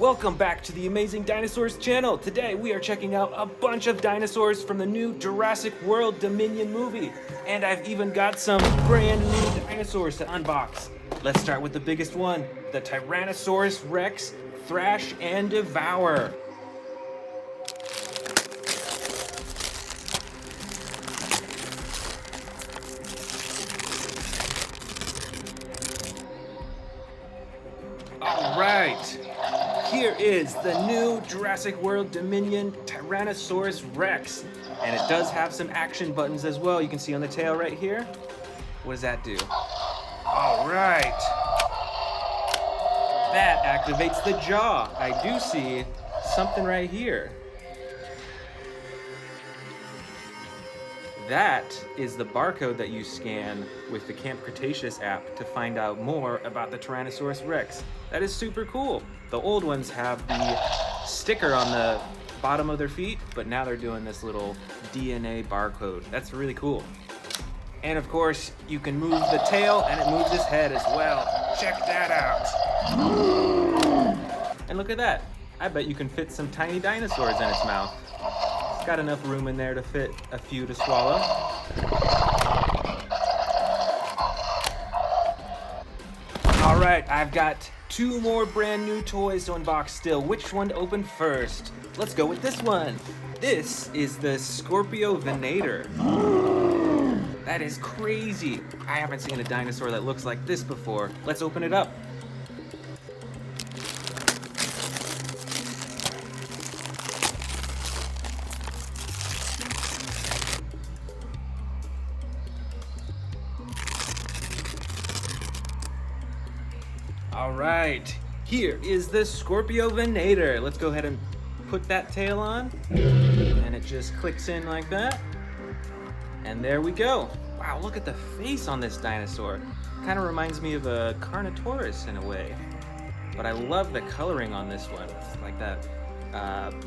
Welcome back to the Amazing Dinosaurs channel. Today we are checking out a bunch of dinosaurs from the new Jurassic World Dominion movie. And I've even got some brand new dinosaurs to unbox. Let's start with the biggest one, the Tyrannosaurus Rex, Thrash and Devour. All right. Here is the new Jurassic World Dominion Tyrannosaurus Rex. And it does have some action buttons as well. You can see on the tail right here. What does that do? All right. That activates the jaw. I do see something right here. That is the barcode that you scan with the Camp Cretaceous app to find out more about the Tyrannosaurus Rex. That is super cool. The old ones have the sticker on the bottom of their feet, but now they're doing this little DNA barcode. That's really cool. And of course, you can move the tail and it moves his head as well. Check that out. And look at that. I bet you can fit some tiny dinosaurs in its mouth. It's got enough room in there to fit a few to swallow. All right, I've got two more brand new toys to unbox still. Which one to open first? Let's go with this one. This is the Scorpius. That is crazy. I haven't seen a dinosaur that looks like this before. Let's open it up. All right, here is the Scorpius. Let's go ahead and put that tail on, and it just clicks in like that. And there we go. Wow, look at the face on this dinosaur. Kind of reminds me of a Carnotaurus in a way. But I love the coloring on this one. It's like that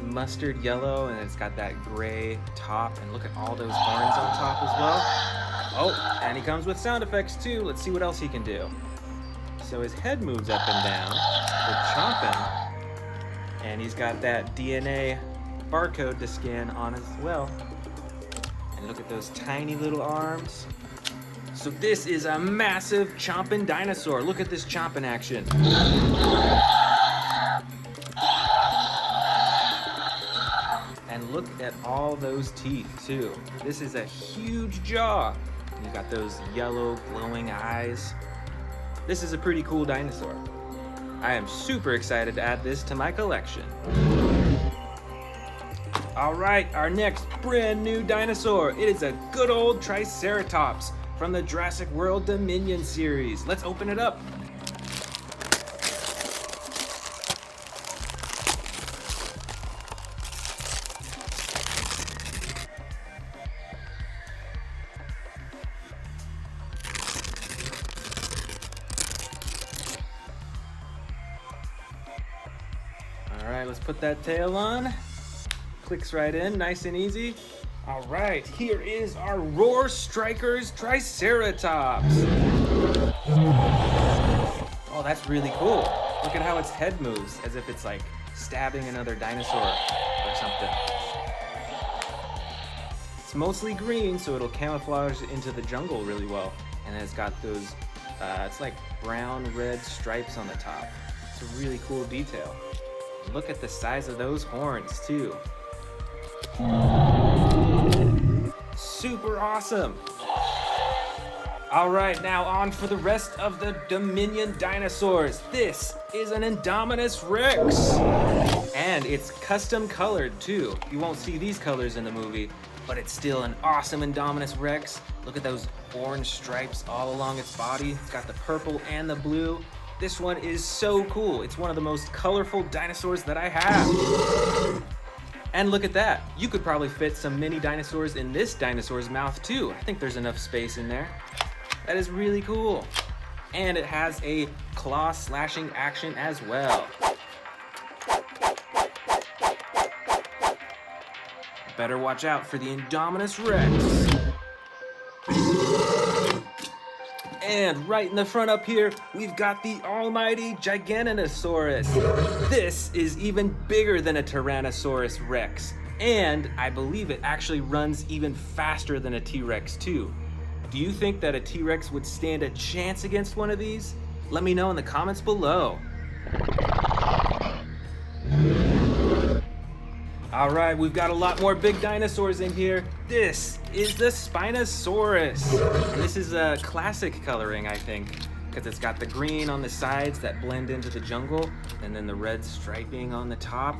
mustard yellow, and it's got that gray top. And look at all those horns on top as well. Oh, and he comes with sound effects too. Let's see what else he can do. So his head moves up and down for chomping. And he's got that DNA barcode to scan on as well. And look at those tiny little arms. So this is a massive chomping dinosaur. Look at this chomping action. And look at all those teeth too. This is a huge jaw. And you got those yellow glowing eyes. This is a pretty cool dinosaur. I am super excited to add this to my collection. All right, our next brand new dinosaur. It is a good old Triceratops from the Jurassic World Dominion series. Let's open it up. All right, let's put that tail on. Clicks right in, nice and easy. All right, here is our Roar Strikers Triceratops. Oh, that's really cool. Look at how its head moves, as if it's like stabbing another dinosaur or something. It's mostly green, so it'll camouflage into the jungle really well. And then it's got those, it's like brown, red stripes on the top. It's a really cool detail. Look at the size of those horns too. Super awesome. All right, now on for the rest of the Dominion dinosaurs. This is an Indominus Rex. And it's custom colored too. You won't see these colors in the movie, but it's still an awesome Indominus Rex. Look at those orange stripes all along its body. It's got the purple and the blue. This one is so cool. It's one of the most colorful dinosaurs that I have. And look at that. You could probably fit some mini dinosaurs in this dinosaur's mouth too. I think there's enough space in there. That is really cool. And it has a claw slashing action as well. Better watch out for the Indominus Rex. And right in the front up here, we've got the almighty Gigantinosaurus. This is even bigger than a Tyrannosaurus Rex. And I believe it actually runs even faster than a T-Rex too. Do you think that a T-Rex would stand a chance against one of these? Let me know in the comments below. All right, we've got a lot more big dinosaurs in here. This is the Spinosaurus. And this is a classic coloring, I think, because it's got the green on the sides that blend into the jungle, and then the red striping on the top.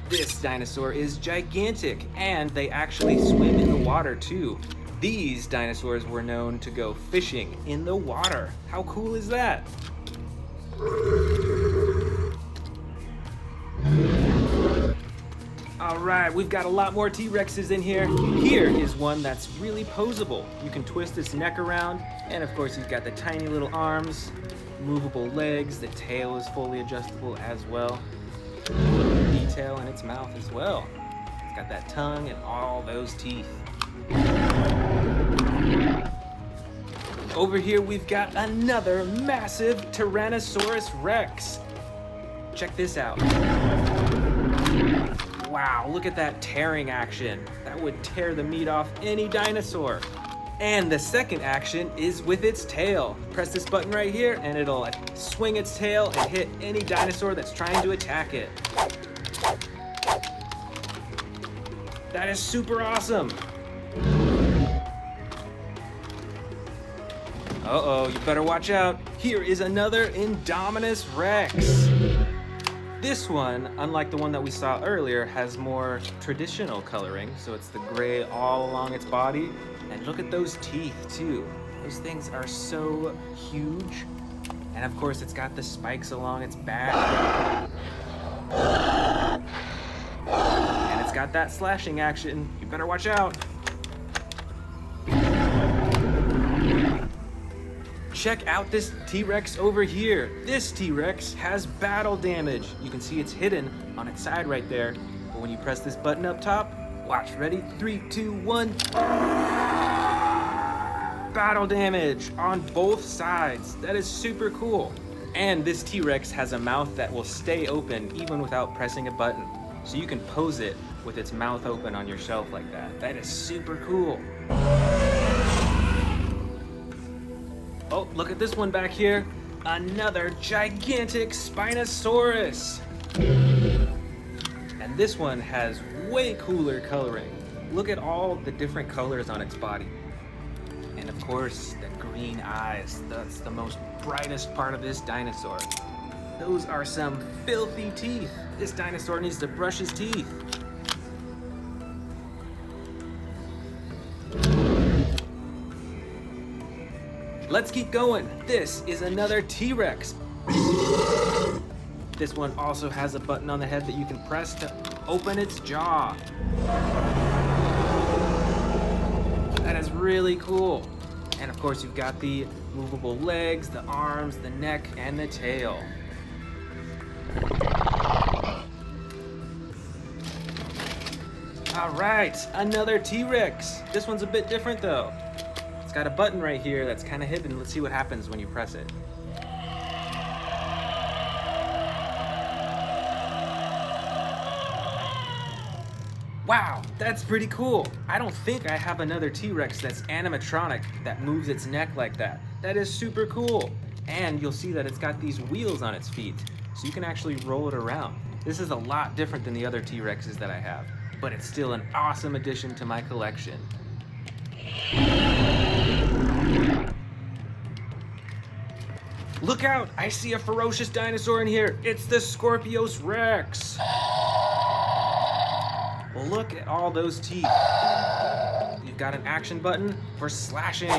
This dinosaur is gigantic, and they actually swim in the water too. These dinosaurs were known to go fishing in the water. How cool is that? All right, we've got a lot more T-Rexes in here. Here is one that's really posable. You can twist its neck around, and of course he's got the tiny little arms, movable legs, the tail is fully adjustable as well. Detail in its mouth as well. It's got that tongue and all those teeth. Over here we've got another massive Tyrannosaurus Rex. Check this out. Wow, look at that tearing action. That would tear the meat off any dinosaur. And the second action is with its tail. Press this button right here and it'll swing its tail and hit any dinosaur that's trying to attack it. That is super awesome. Uh-oh, you better watch out. Here is another Indominus Rex. This one, unlike the one that we saw earlier, has more traditional coloring. So it's the gray all along its body. And look at those teeth too. Those things are so huge. And of course it's got the spikes along its back. And it's got that slashing action. You better watch out. Check out this T-Rex over here. This T-Rex has battle damage. You can see it's hidden on its side right there. But when you press this button up top, watch, ready? 3, 2, 1. Battle damage on both sides. That is super cool. And this T-Rex has a mouth that will stay open even without pressing a button. So you can pose it with its mouth open on your shelf like that. That is super cool. Oh, look at this one back here. Another gigantic Spinosaurus. And this one has way cooler coloring. Look at all the different colors on its body. And of course, the green eyes. That's the most brightest part of this dinosaur. Those are some filthy teeth. This dinosaur needs to brush his teeth. Let's keep going. This is another T-Rex. This one also has a button on the head that you can press to open its jaw. That is really cool. And of course you've got the movable legs, the arms, the neck, and the tail. All right, another T-Rex. This one's a bit different though. It's got a button right here that's kind of hidden. Let's see what happens when you press it. Wow, that's pretty cool. I don't think I have another T-Rex that's animatronic that moves its neck like that. That is super cool. And you'll see that it's got these wheels on its feet, so you can actually roll it around. This is a lot different than the other T-Rexes that I have, but it's still an awesome addition to my collection. Look out! I see a ferocious dinosaur in here. It's the Scorpius Rex. Well, look at all those teeth. You've got an action button for slashing.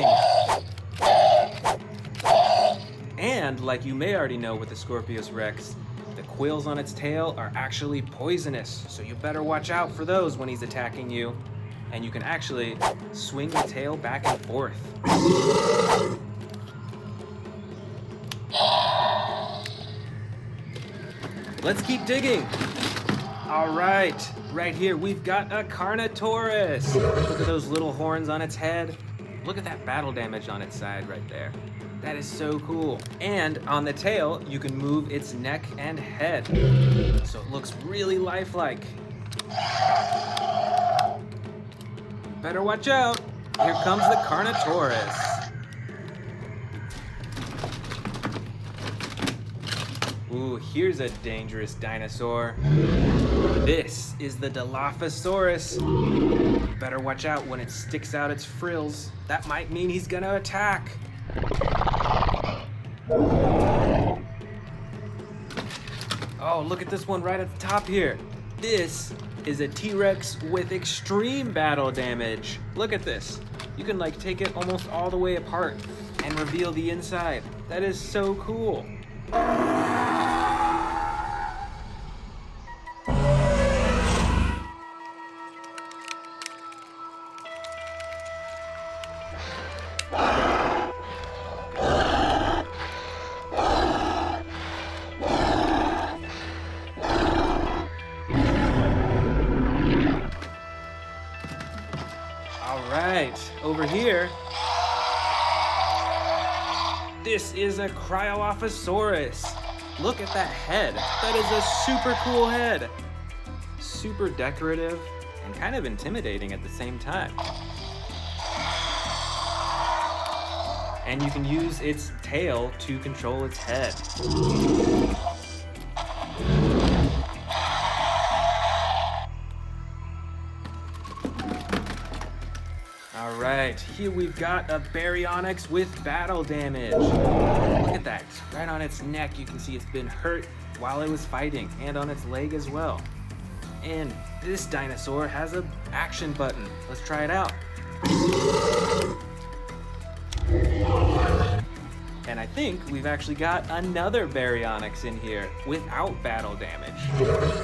And like you may already know with the Scorpius Rex, the quills on its tail are actually poisonous. So you better watch out for those when he's attacking you. And you can actually swing the tail back and forth. Let's keep digging. All right, right here we've got a Carnotaurus. Look at those little horns on its head. Look at that battle damage on its side right there. That is so cool. And on the tail, you can move its neck and head. So it looks really lifelike. Better watch out. Here comes the Carnotaurus. Ooh, here's a dangerous dinosaur. This is the Dilophosaurus. You better watch out when it sticks out its frills. That might mean he's gonna attack. Oh, look at this one right at the top here. This is a T-Rex with extreme battle damage. Look at this. You can like take it almost all the way apart and reveal the inside. That is so cool. Over here, this is a Cryolophosaurus. Look at that head. That is a super cool head. Super decorative and kind of intimidating at the same time. And you can use its tail to control its head. Alright, here we've got a Baryonyx with battle damage. Look at that, right on its neck you can see it's been hurt while it was fighting, and on its leg as well. And this dinosaur has an action button. Let's try it out. And I think we've actually got another Baryonyx in here without battle damage.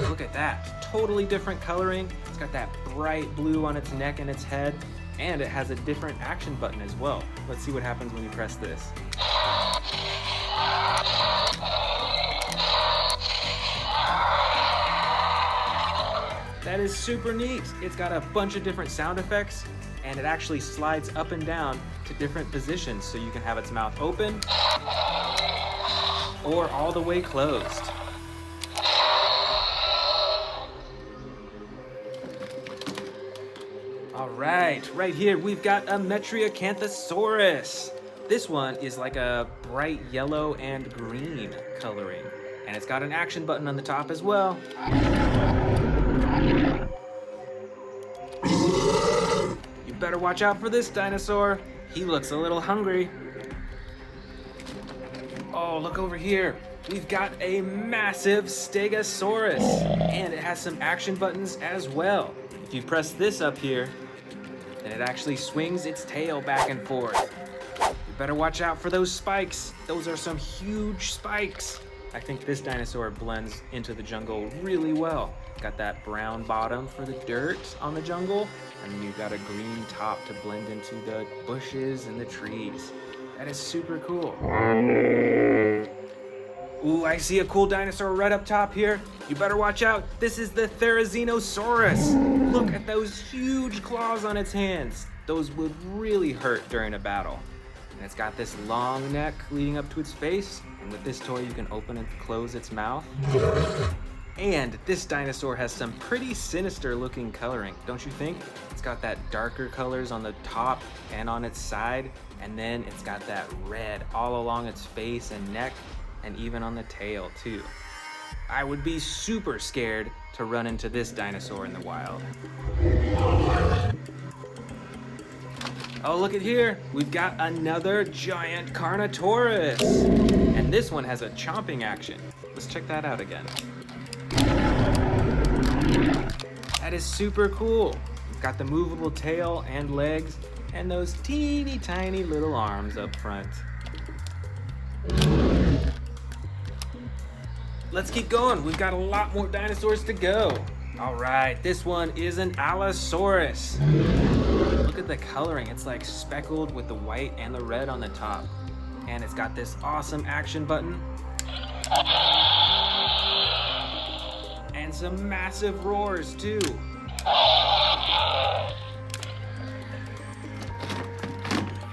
Look at that, totally different coloring. It's got that bright blue on its neck and its head. And it has a different action button as well. Let's see what happens when you press this. That is super neat. It's got a bunch of different sound effects, and it actually slides up and down to different positions, so you can have its mouth open or all the way closed. Right here we've got a Metriacanthosaurus. This one is like a bright yellow and green coloring, and it's got an action button on the top as well. You better watch out for this dinosaur. He looks a little hungry. Oh, look over here. We've got a massive Stegosaurus, and it has some action buttons as well. If you press this up here, then it actually swings its tail back and forth. You better watch out for those spikes. Those are some huge spikes. I think this dinosaur blends into the jungle really well. Got that brown bottom for the dirt on the jungle, and then you've got a green top to blend into the bushes and the trees. That is super cool. Ooh, I see a cool dinosaur right up top here. You better watch out. This is the Therizinosaurus. Look at those huge claws on its hands. Those would really hurt during a battle. And it's got this long neck leading up to its face. And with this toy, you can open and close its mouth. And this dinosaur has some pretty sinister looking coloring, don't you think? It's got that darker colors on the top and on its side. And then it's got that red all along its face and neck, and even on the tail too. I would be super scared to run into this dinosaur in the wild. Oh, look at here. We've got another giant Carnotaurus. And this one has a chomping action. Let's check that out again. That is super cool. We've got the movable tail and legs, and those teeny tiny little arms up front. Let's keep going. We've got a lot more dinosaurs to go. All right, this one is an Allosaurus. Look at the coloring. It's like speckled with the white and the red on the top. And it's got this awesome action button. And some massive roars too.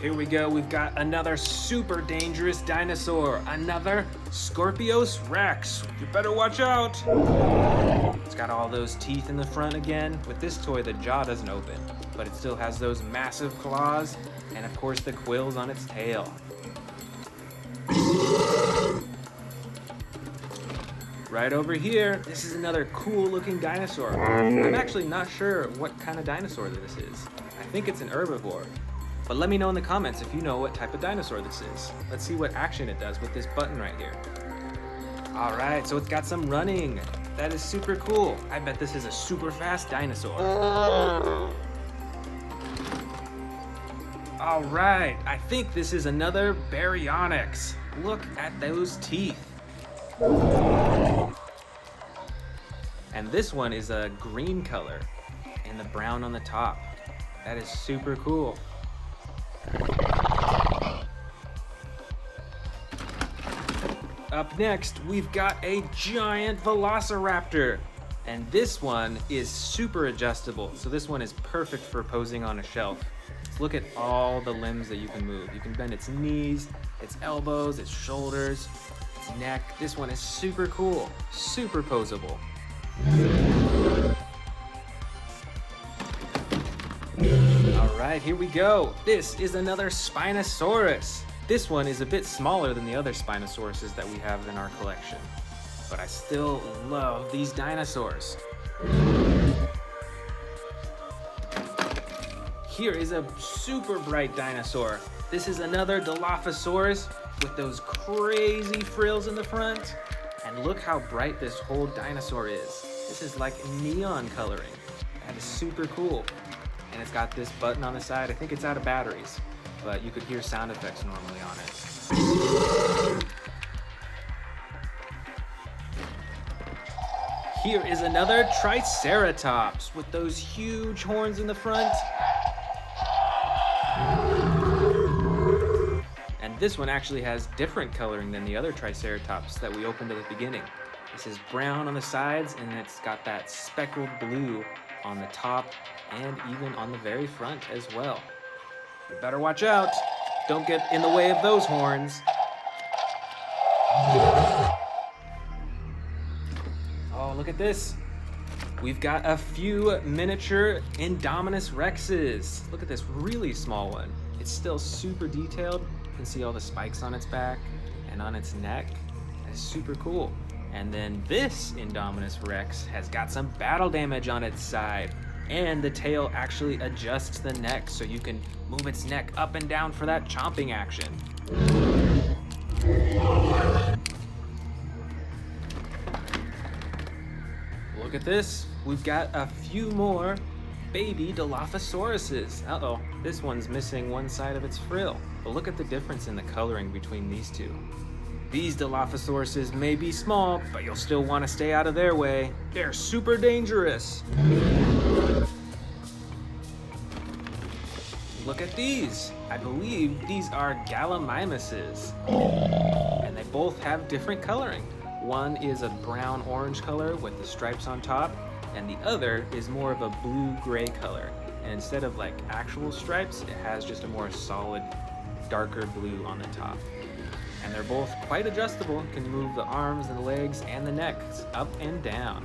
Here we go, we've got another super dangerous dinosaur, another Scorpius Rex. You better watch out. It's got all those teeth in the front again. With this toy, the jaw doesn't open, but it still has those massive claws, and of course the quills on its tail. Right over here, this is another cool looking dinosaur. I'm actually not sure what kind of dinosaur this is. I think it's an herbivore. But let me know in the comments if you know what type of dinosaur this is. Let's see what action it does with this button right here. All right, so it's got some running. That is super cool. I bet this is a super fast dinosaur. All right, I think this is another Baryonyx. Look at those teeth. And this one is a green color and the brown on the top. That is super cool. Up next, we've got a giant Velociraptor. And this one is super adjustable. So this one is perfect for posing on a shelf. Let's look at all the limbs that you can move. You can bend its knees, its elbows, its shoulders, its neck. This one is super cool, super posable. All right, here we go. This is another Spinosaurus. This one is a bit smaller than the other Spinosauruses that we have in our collection, but I still love these dinosaurs. Here is a super bright dinosaur. This is another Dilophosaurus with those crazy frills in the front. And look how bright this whole dinosaur is. This is like neon coloring. That is super cool. And it's got this button on the side. I think it's out of batteries, but you could hear sound effects normally on it. Here is another Triceratops with those huge horns in the front. And this one actually has different coloring than the other Triceratops that we opened at the beginning. This is brown on the sides, and it's got that speckled blue on the top and even on the very front as well. You better watch out. Don't get in the way of those horns. Oh, look at this. We've got a few miniature Indominus Rexes. Look at this really small one. It's still super detailed. You can see all the spikes on its back and on its neck. That's super cool. And then this Indominus Rex has got some battle damage on its side. And the tail actually adjusts the neck so you can move its neck up and down for that chomping action. Look at this. We've got a few more baby Dilophosauruses. Uh-oh, this one's missing one side of its frill. But look at the difference in the coloring between these two. These Dilophosauruses may be small, but you'll still want to stay out of their way. They're super dangerous. Look at these. I believe these are Gallimimuses. And they both have different coloring. One is a brown-orange color with the stripes on top, and the other is more of a blue-gray color. And instead of like actual stripes, it has just a more solid, darker blue on the top. And they're both quite adjustable. Can move the arms and the legs and the necks up and down.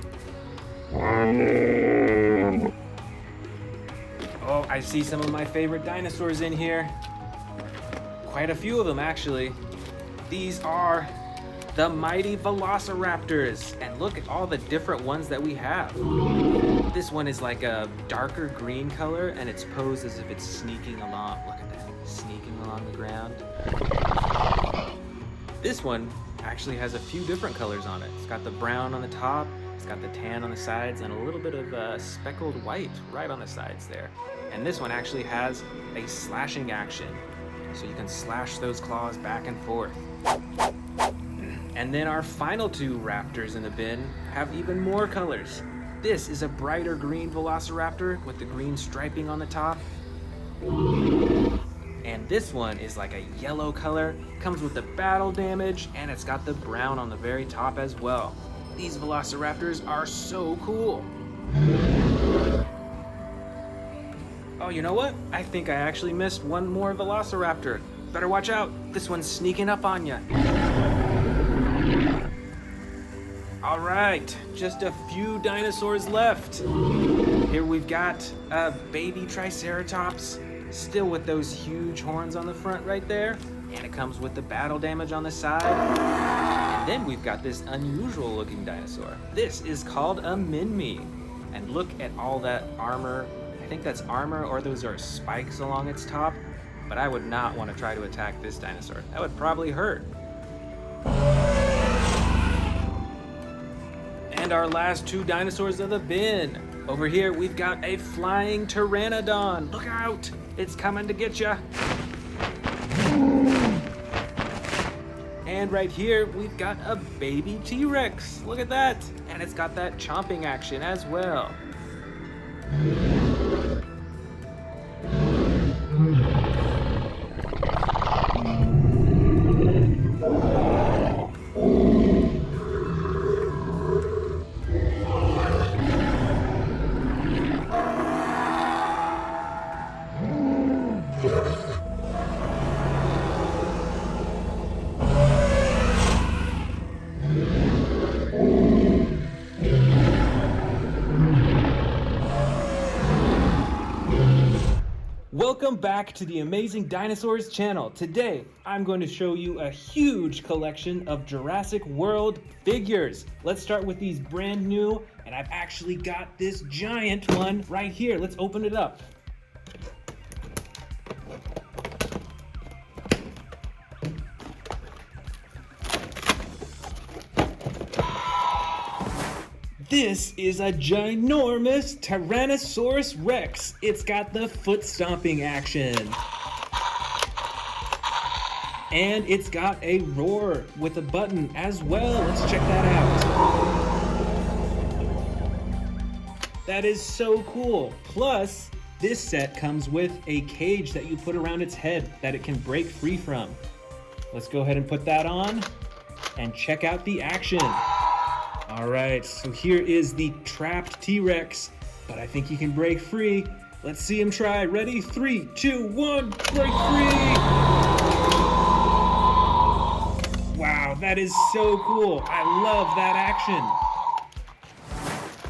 Oh, I see some of my favorite dinosaurs in here. Quite a few of them, actually. These are the mighty Velociraptors. And look at all the different ones that we have. This one is like a darker green color, and it's posed as if it's sneaking along. Look at that, sneaking along the ground. This one actually has a few different colors on it. It's got the brown on the top, it's got the tan on the sides, and a little bit of speckled white right on the sides there. And this one actually has a slashing action, so you can slash those claws back and forth. And then our final two raptors in the bin have even more colors. This is a brighter green Velociraptor with the green striping on the top. And this one is like a yellow color, comes with the battle damage, and it's got the brown on the very top as well. These Velociraptors are so cool. Oh, you know what? I think I actually missed one more Velociraptor. Better watch out. This one's sneaking up on you. All right, just a few dinosaurs left. Here we've got a baby Triceratops, still with those huge horns on the front right there. And it comes with the battle damage on the side. And then we've got this unusual looking dinosaur. This is called a Minmi. And look at all that armor. I think that's armor, or those are spikes along its top. But I would not want to try to attack this dinosaur. That would probably hurt. And our last two dinosaurs of the bin. Over here, we've got a flying pteranodon. Look out, it's coming to get ya. And right here, we've got a baby T-Rex. Look at that. And it's got that chomping action as well. Welcome back to the Amazing Dinosaurs channel. Today, I'm going to show you a huge collection of Jurassic World figures. Let's start with these brand new, and I've actually got this giant one right here. Let's open it up. This is a ginormous Tyrannosaurus Rex. It's got the foot stomping action. And it's got a roar with a button as well. Let's check that out. That is so cool. Plus, this set comes with a cage that you put around its head that it can break free from. Let's go ahead and put that on and check out the action. All right, so here is the trapped T-Rex, but I think he can break free. Let's see him try. Ready? 3, 2, 1, break free! Wow, that is so cool. I love that action.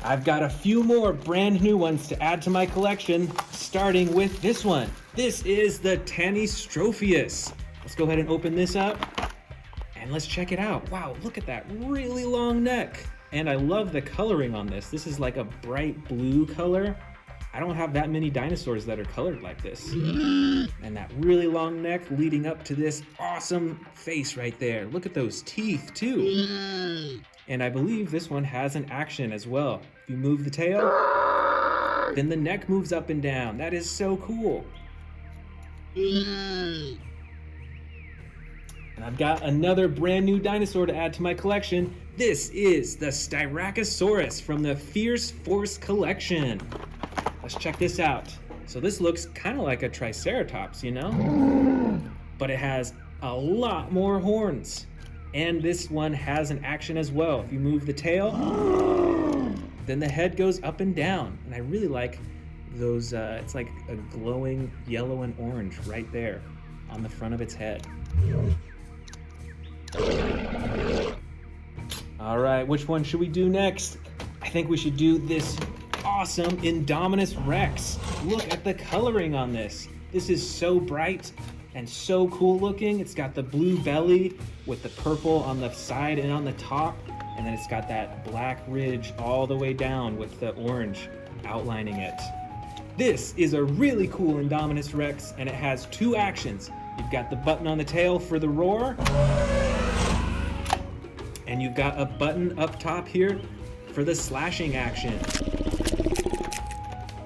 I've got a few more brand new ones to add to my collection, starting with this one. This is the Scorpius. Let's go ahead and open this up. And let's check it out. Wow, look at that really long neck. And I love the coloring on this. This is like a bright blue color. I don't have that many dinosaurs that are colored like this. And that really long neck leading up to this awesome face right there. Look at those teeth too. And I believe this one has an action as well. If you move the tail, then the neck moves up and down. That is so cool. And I've got another brand new dinosaur to add to my collection. This is the Styracosaurus from the Fierce Force collection. Let's check this out. So this looks kind of like a Triceratops, you know? But it has a lot more horns. And this one has an action as well. If you move the tail, then the head goes up and down. And I really like those, it's like a glowing yellow and orange right there on the front of its head. All right, which one should we do next? I think we should do this awesome Indominus Rex. Look at the coloring on this. This is so bright and so cool looking. It's got the blue belly with the purple on the side and on the top. And then it's got that black ridge all the way down with the orange outlining it. This is a really cool Indominus Rex, and it has two actions. You've got the button on the tail for the roar, and you've got a button up top here for the slashing action.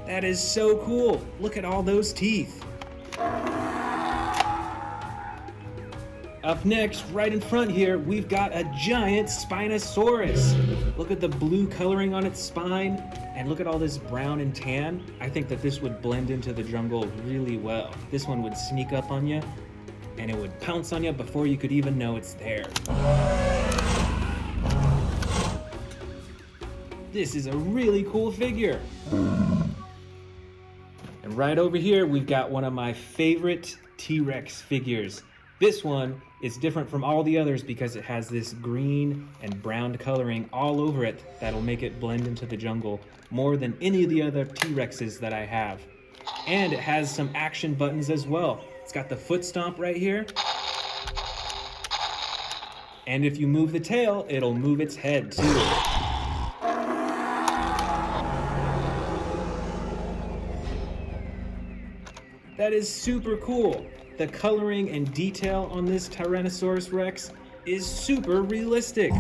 That is so cool. Look at all those teeth. Up next, right in front here, we've got a giant Spinosaurus. Look at the blue coloring on its spine, and look at all this brown and tan. I think that this would blend into the jungle really well. This one would sneak up on you, and it would pounce on you before you could even know it's there. This is a really cool figure. And And right over here, we've got one of my favorite T-Rex figures. This one is different from all the others because it has this green and brown coloring all over it that'll make it blend into the jungle more than any of the other T-Rexes that I have. And it has some action buttons as well. It's got the foot stomp right here. And if you move the tail, it'll move its head too. That is super cool. The coloring and detail on this Tyrannosaurus Rex is super realistic.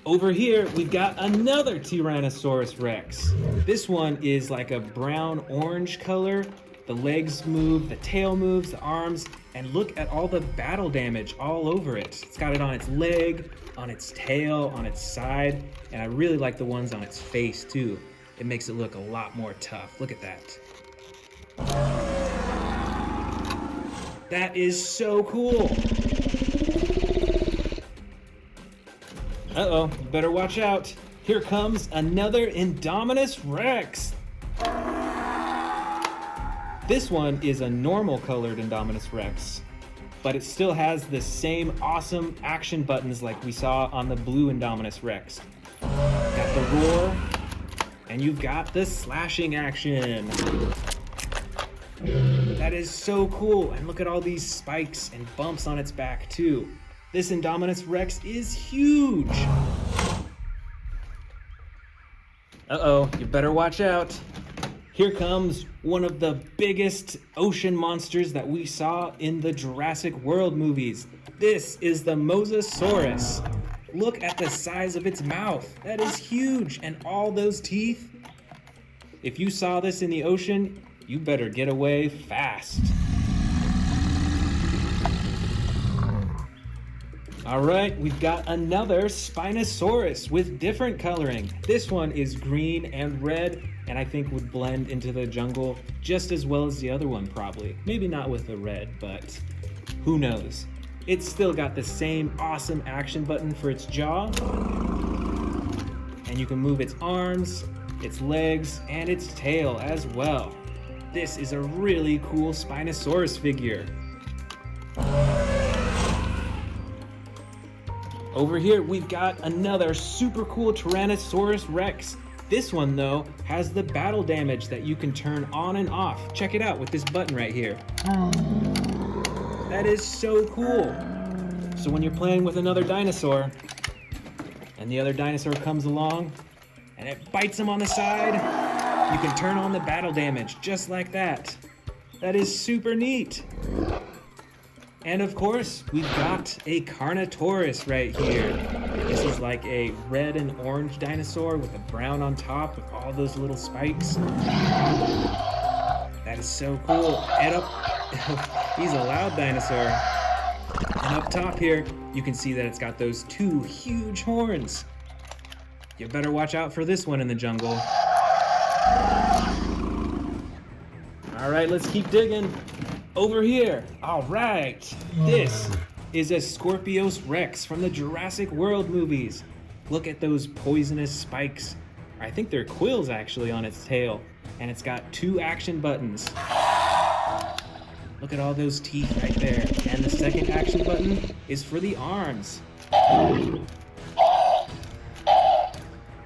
Over here, we've got another Tyrannosaurus Rex. This one is like a brown-orange color. The legs move, the tail moves, the arms, and look at all the battle damage all over it. It's got it on its leg, on its tail, on its side, and I really like the ones on its face too. It makes it look a lot more tough. Look at that. That is so cool. Uh-oh, better watch out. Here comes another Indominus Rex. This one is a normal colored Indominus Rex, but it still has the same awesome action buttons like we saw on the blue Indominus Rex. Got the roar, and you've got the slashing action. That is so cool, and look at all these spikes and bumps on its back too. This Indominus Rex is huge. Uh-oh, you better watch out. Here comes one of the biggest ocean monsters that we saw in the Jurassic World movies. This is the Mosasaurus. Look at the size of its mouth. That is huge, and all those teeth. If you saw this in the ocean, you better get away fast. All right, we've got another Spinosaurus with different coloring. This one is green and red, and I think would blend into the jungle just as well as the other one probably. Maybe not with the red, but who knows? It's still got the same awesome action button for its jaw. And you can move its arms, its legs, and its tail as well. This is a really cool Spinosaurus figure. Over here, we've got another super cool Tyrannosaurus Rex. This one, though, has the battle damage that you can turn on and off. Check it out with this button right here. That is so cool. So when you're playing with another dinosaur, and the other dinosaur comes along, and it bites him on the side, you can turn on the battle damage just like that. That is super neat. And of course, we've got a Carnotaurus right here. This is like a red and orange dinosaur with a brown on top with all those little spikes. That is so cool. And up, he's a loud dinosaur. And up top here, you can see that it's got those two huge horns. You better watch out for this one in the jungle. All right, let's keep digging. Over here, all right, this is a Scorpius Rex from the Jurassic World movies. Look at those poisonous spikes. I think they're quills actually on its tail, and it's got two action buttons. Look at all those teeth right there, and the second action button is for the arms.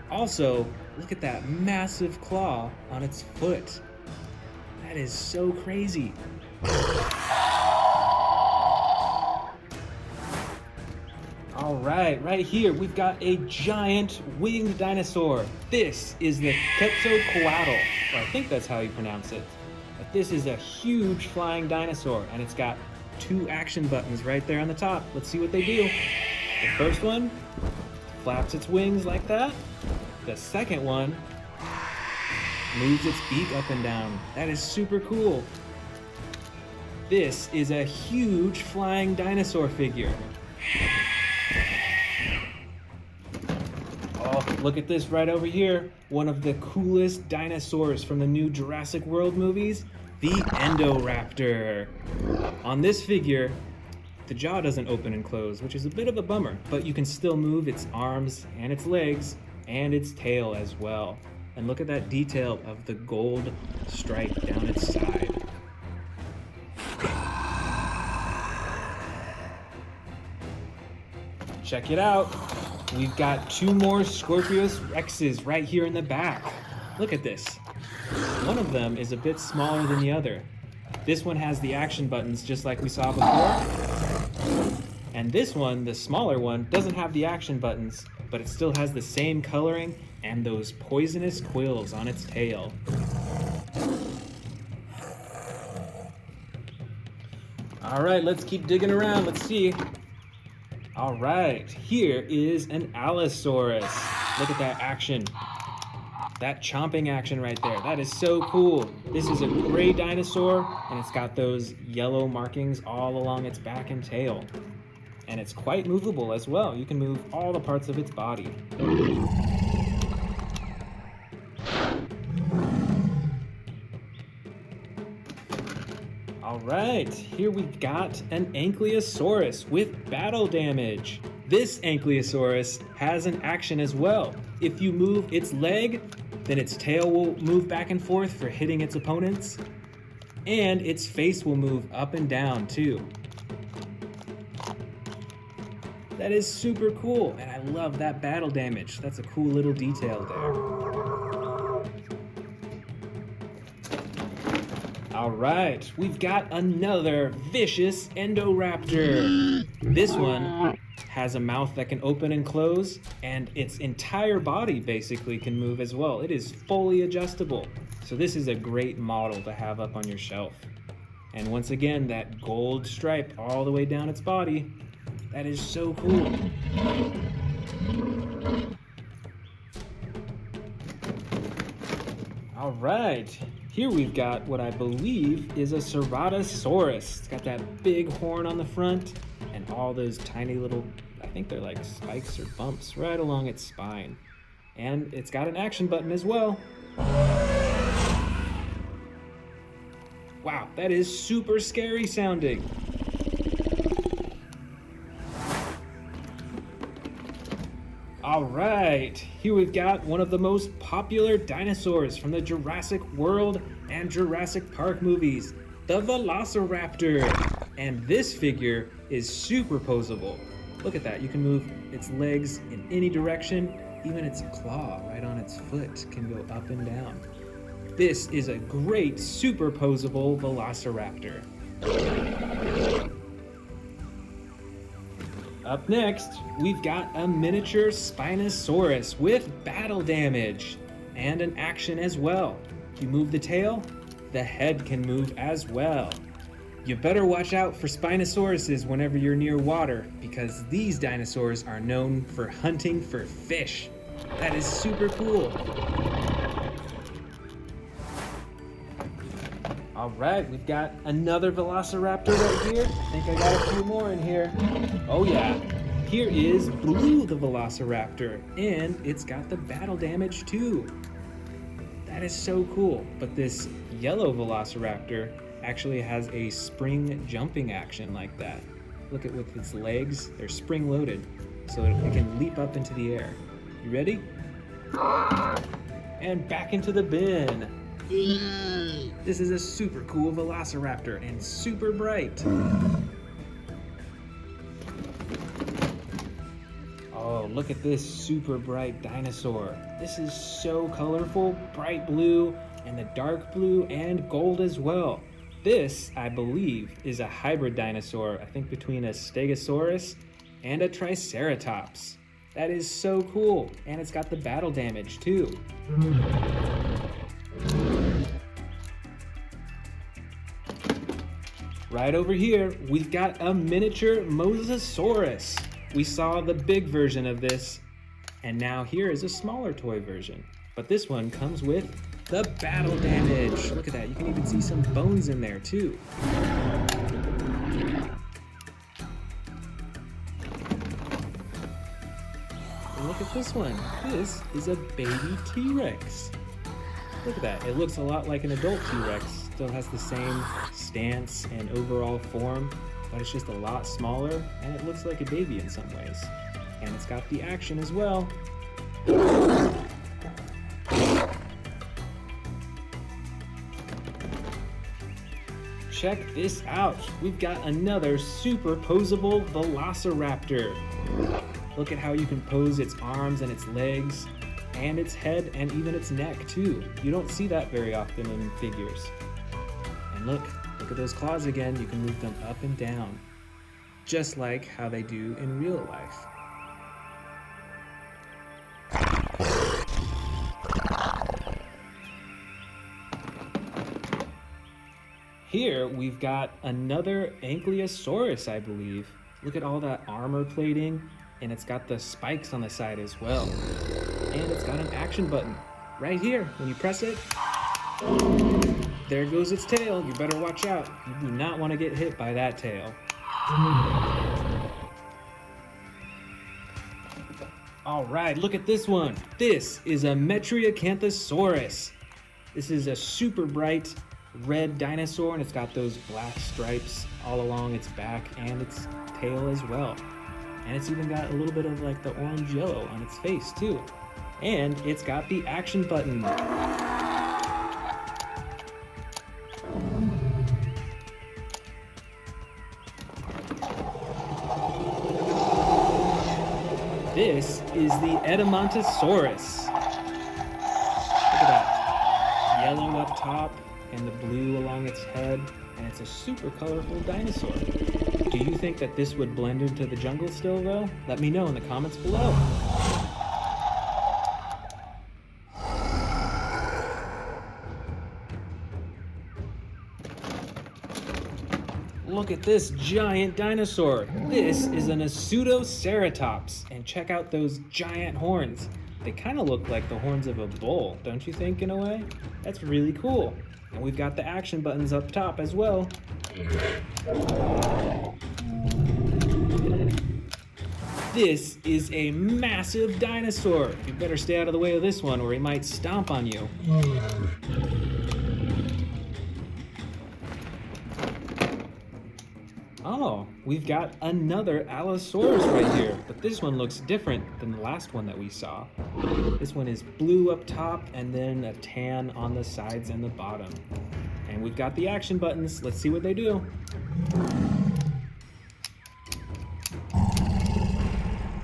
Also, look at that massive claw on its foot. That is so crazy. All right here we've got a giant winged dinosaur. This is the Quetzalcoatl, or I think that's how you pronounce it. But this is a huge flying dinosaur, and it's got two action buttons right there on the top. Let's see what they do. The first one flaps its wings like that. The second one moves its beak up and down. That is super cool. This is a huge flying dinosaur figure. Oh, look at this right over here. One of the coolest dinosaurs from the new Jurassic World movies, the Indoraptor. On this figure, the jaw doesn't open and close, which is a bit of a bummer, but you can still move its arms and its legs and its tail as well. And look at that detail of the gold stripe down its side. Check it out. We've got 2 more Scorpius Rexes right here in the back. Look at this. One of them is a bit smaller than the other. This one has the action buttons just like we saw before. And this one, the smaller one, doesn't have the action buttons, but it still has the same coloring and those poisonous quills on its tail. All right, let's keep digging around. Let's see. All right, here is an Allosaurus. Look at that action. That chomping action right there. That is so cool. This is a gray dinosaur, and it's got those yellow markings all along its back and tail. And it's quite movable as well. You can move all the parts of its body. All right, here we've got an Ankylosaurus with battle damage. This Ankylosaurus has an action as well. If you move its leg, then its tail will move back and forth for hitting its opponents, and its face will move up and down too. That is super cool, and I love that battle damage. That's a cool little detail there. All right, we've got another vicious Endoraptor. This one has a mouth that can open and close, and its entire body basically can move as well. It is fully adjustable. So this is a great model to have up on your shelf. And once again, that gold stripe all the way down its body, that is so cool. All right, here we've got what I believe is a Ceratosaurus. It's got that big horn on the front and all those tiny little, I think they're like spikes or bumps right along its spine. And it's got an action button as well. Wow, that is super scary sounding. All right, here we've got one of the most popular dinosaurs from the Jurassic World and Jurassic Park movies, the Velociraptor. And this figure is superposable. Look at that, you can move its legs in any direction, even its claw right on its foot can go up and down. This is a great superposable Velociraptor. Up next, we've got a miniature Spinosaurus with battle damage and an action as well. You move the tail, the head can move as well. You better watch out for Spinosauruses whenever you're near water, because these dinosaurs are known for hunting for fish. That is super cool. All right, we've got another Velociraptor right here. I think I got a few more in here. Oh yeah, here is Blue the Velociraptor, and it's got the battle damage too. That is so cool. But this yellow Velociraptor actually has a spring jumping action like that. Look at with its legs, they're spring loaded, so it can leap up into the air. You ready? And back into the bin. This is a super cool Velociraptor and super bright. Oh, look at this super bright dinosaur. This is so colorful, bright blue, and the dark blue and gold as well. This, I believe, is a hybrid dinosaur, I think between a Stegosaurus and a Triceratops. That is so cool, and it's got the battle damage too. Right over here, we've got a miniature Mosasaurus. We saw the big version of this, and now here is a smaller toy version. But this one comes with the battle damage. Look at that, you can even see some bones in there too. And look at this one. This is a baby T-Rex. Look at that, it looks a lot like an adult T-Rex. Still has the same stance and overall form, but it's just a lot smaller, and it looks like a baby in some ways. And it's got the action as well. check this out. We've got another superposable velociraptor. Look at how you can pose its arms and its legs, and its head and even its neck too. You don't see that very often in figures. And look at those claws again. You can move them up and down, just like how they do in real life. Here we've got another Ankylosaurus, I believe. Look at all that armor plating, and it's got the spikes on the side as well. And it's got an action button right here. When you press it, there goes its tail. You better watch out. You do not want to get hit by that tail. All right, look at this one. This is a Metriacanthosaurus. This is a super bright red dinosaur, and it's got those black stripes all along its back and its tail as well. And it's even got a little bit of like the orange yellow on its face too. And it's got the action button. This is the Edmontosaurus. Look at that. Yellow up top and the blue along its head, and it's a super colorful dinosaur. Do you think that this would blend into the jungle still though? Let me know in the comments below. Look at this giant dinosaur. This is an Pseudoceratops, and check out those giant horns. They kind of look like the horns of a bull, don't you think, in a way? That's really cool. And we've got the action buttons up top as well. This is a massive dinosaur. You better stay out of the way of this one or he might stomp on you. Oh, we've got another Allosaurus right here, but this one looks different than the last one that we saw. This one is blue up top and then a tan on the sides and the bottom. And we've got the action buttons. Let's see what they do.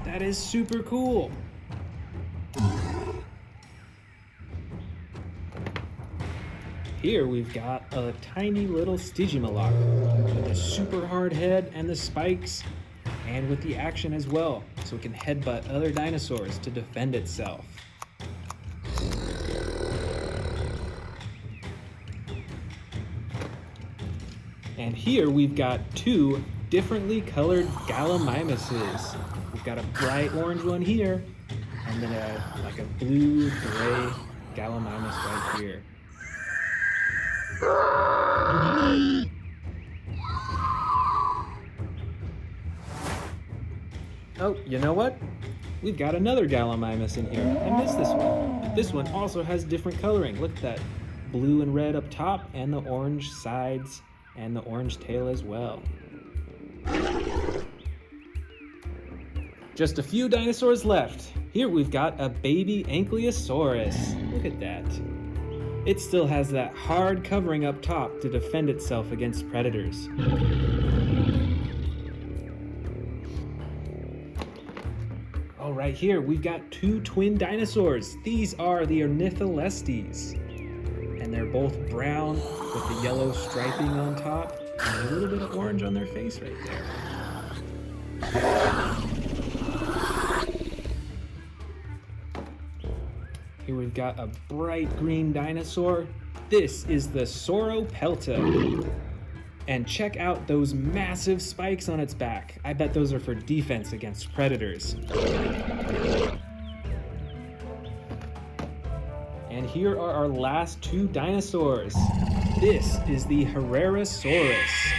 That is super cool. Here we've got a tiny little Stygimoloch with a super hard head and the spikes, and with the action as well, so it can headbutt other dinosaurs to defend itself. And here we've got two differently colored Gallimimuses. We've got a bright orange one here, and then like a blue-gray Gallimimus right here. Oh, you know what? We've got another Gallimimus in here. I missed this one. But this one also has different coloring. Look at that blue and red up top and the orange sides and the orange tail as well. Just a few dinosaurs left. Here we've got a baby Ankylosaurus. Look at that. It still has that hard covering up top to defend itself against predators. Oh, right here, we've got two twin dinosaurs. These are the Ornitholestes. And they're both brown with the yellow striping on top and a little bit of orange on their face right there. Here we've got a bright green dinosaur. This is the Sauropelta. And check out those massive spikes on its back. I bet those are for defense against predators. And here are our last two dinosaurs. This is the Herrerasaurus,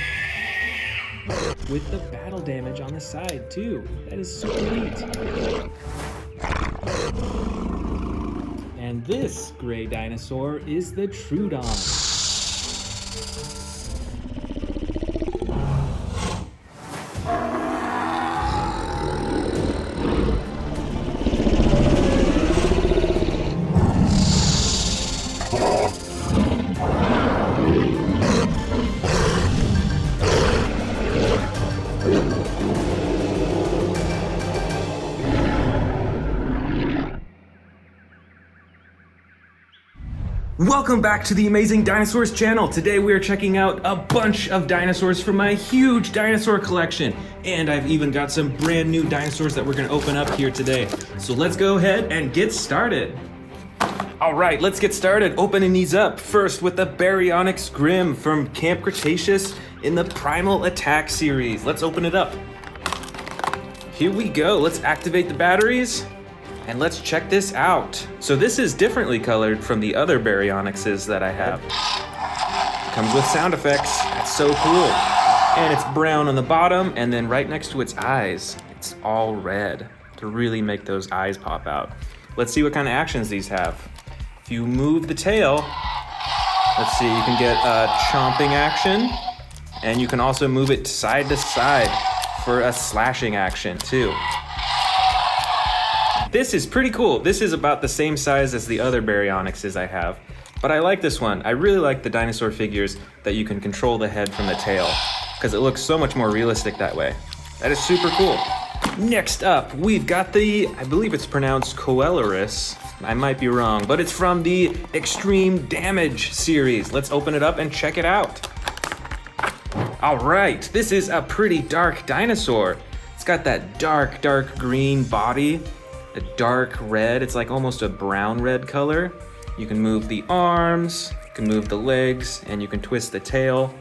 with the battle damage on the side too. That is super neat. And this gray dinosaur is the Troodon. Welcome back to the Amazing Dinosaurs channel. Today we are checking out a bunch of dinosaurs from my huge dinosaur collection. And I've even got some brand new dinosaurs that we're gonna open up here today. So let's go ahead and get started. All right, let's get started opening these up. First with the Baryonyx Grim from Camp Cretaceous in the Primal Attack series. Let's open it up. Here we go, let's activate the batteries. And let's check this out. So this is differently colored from the other Baryonyxes that I have. Comes with sound effects, that's so cool. And it's brown on the bottom, and then right next to its eyes, it's all red to really make those eyes pop out. Let's see what kind of actions these have. If you move the tail, let's see, you can get a chomping action, and you can also move it side to side for a slashing action too. This is pretty cool. This is about the same size as the other Baryonyxes I have, but I like this one. I really like the dinosaur figures that you can control the head from the tail, because it looks so much more realistic that way. That is super cool. Next up, we've got the, I believe it's pronounced Coeloris. I might be wrong, but it's from the Extreme Damage series. Let's open it up and check it out. All right, this is a pretty dark dinosaur. It's got that dark green body. A dark red, it's like almost a brown red color. You can move the arms, you can move the legs, and you can twist the tail.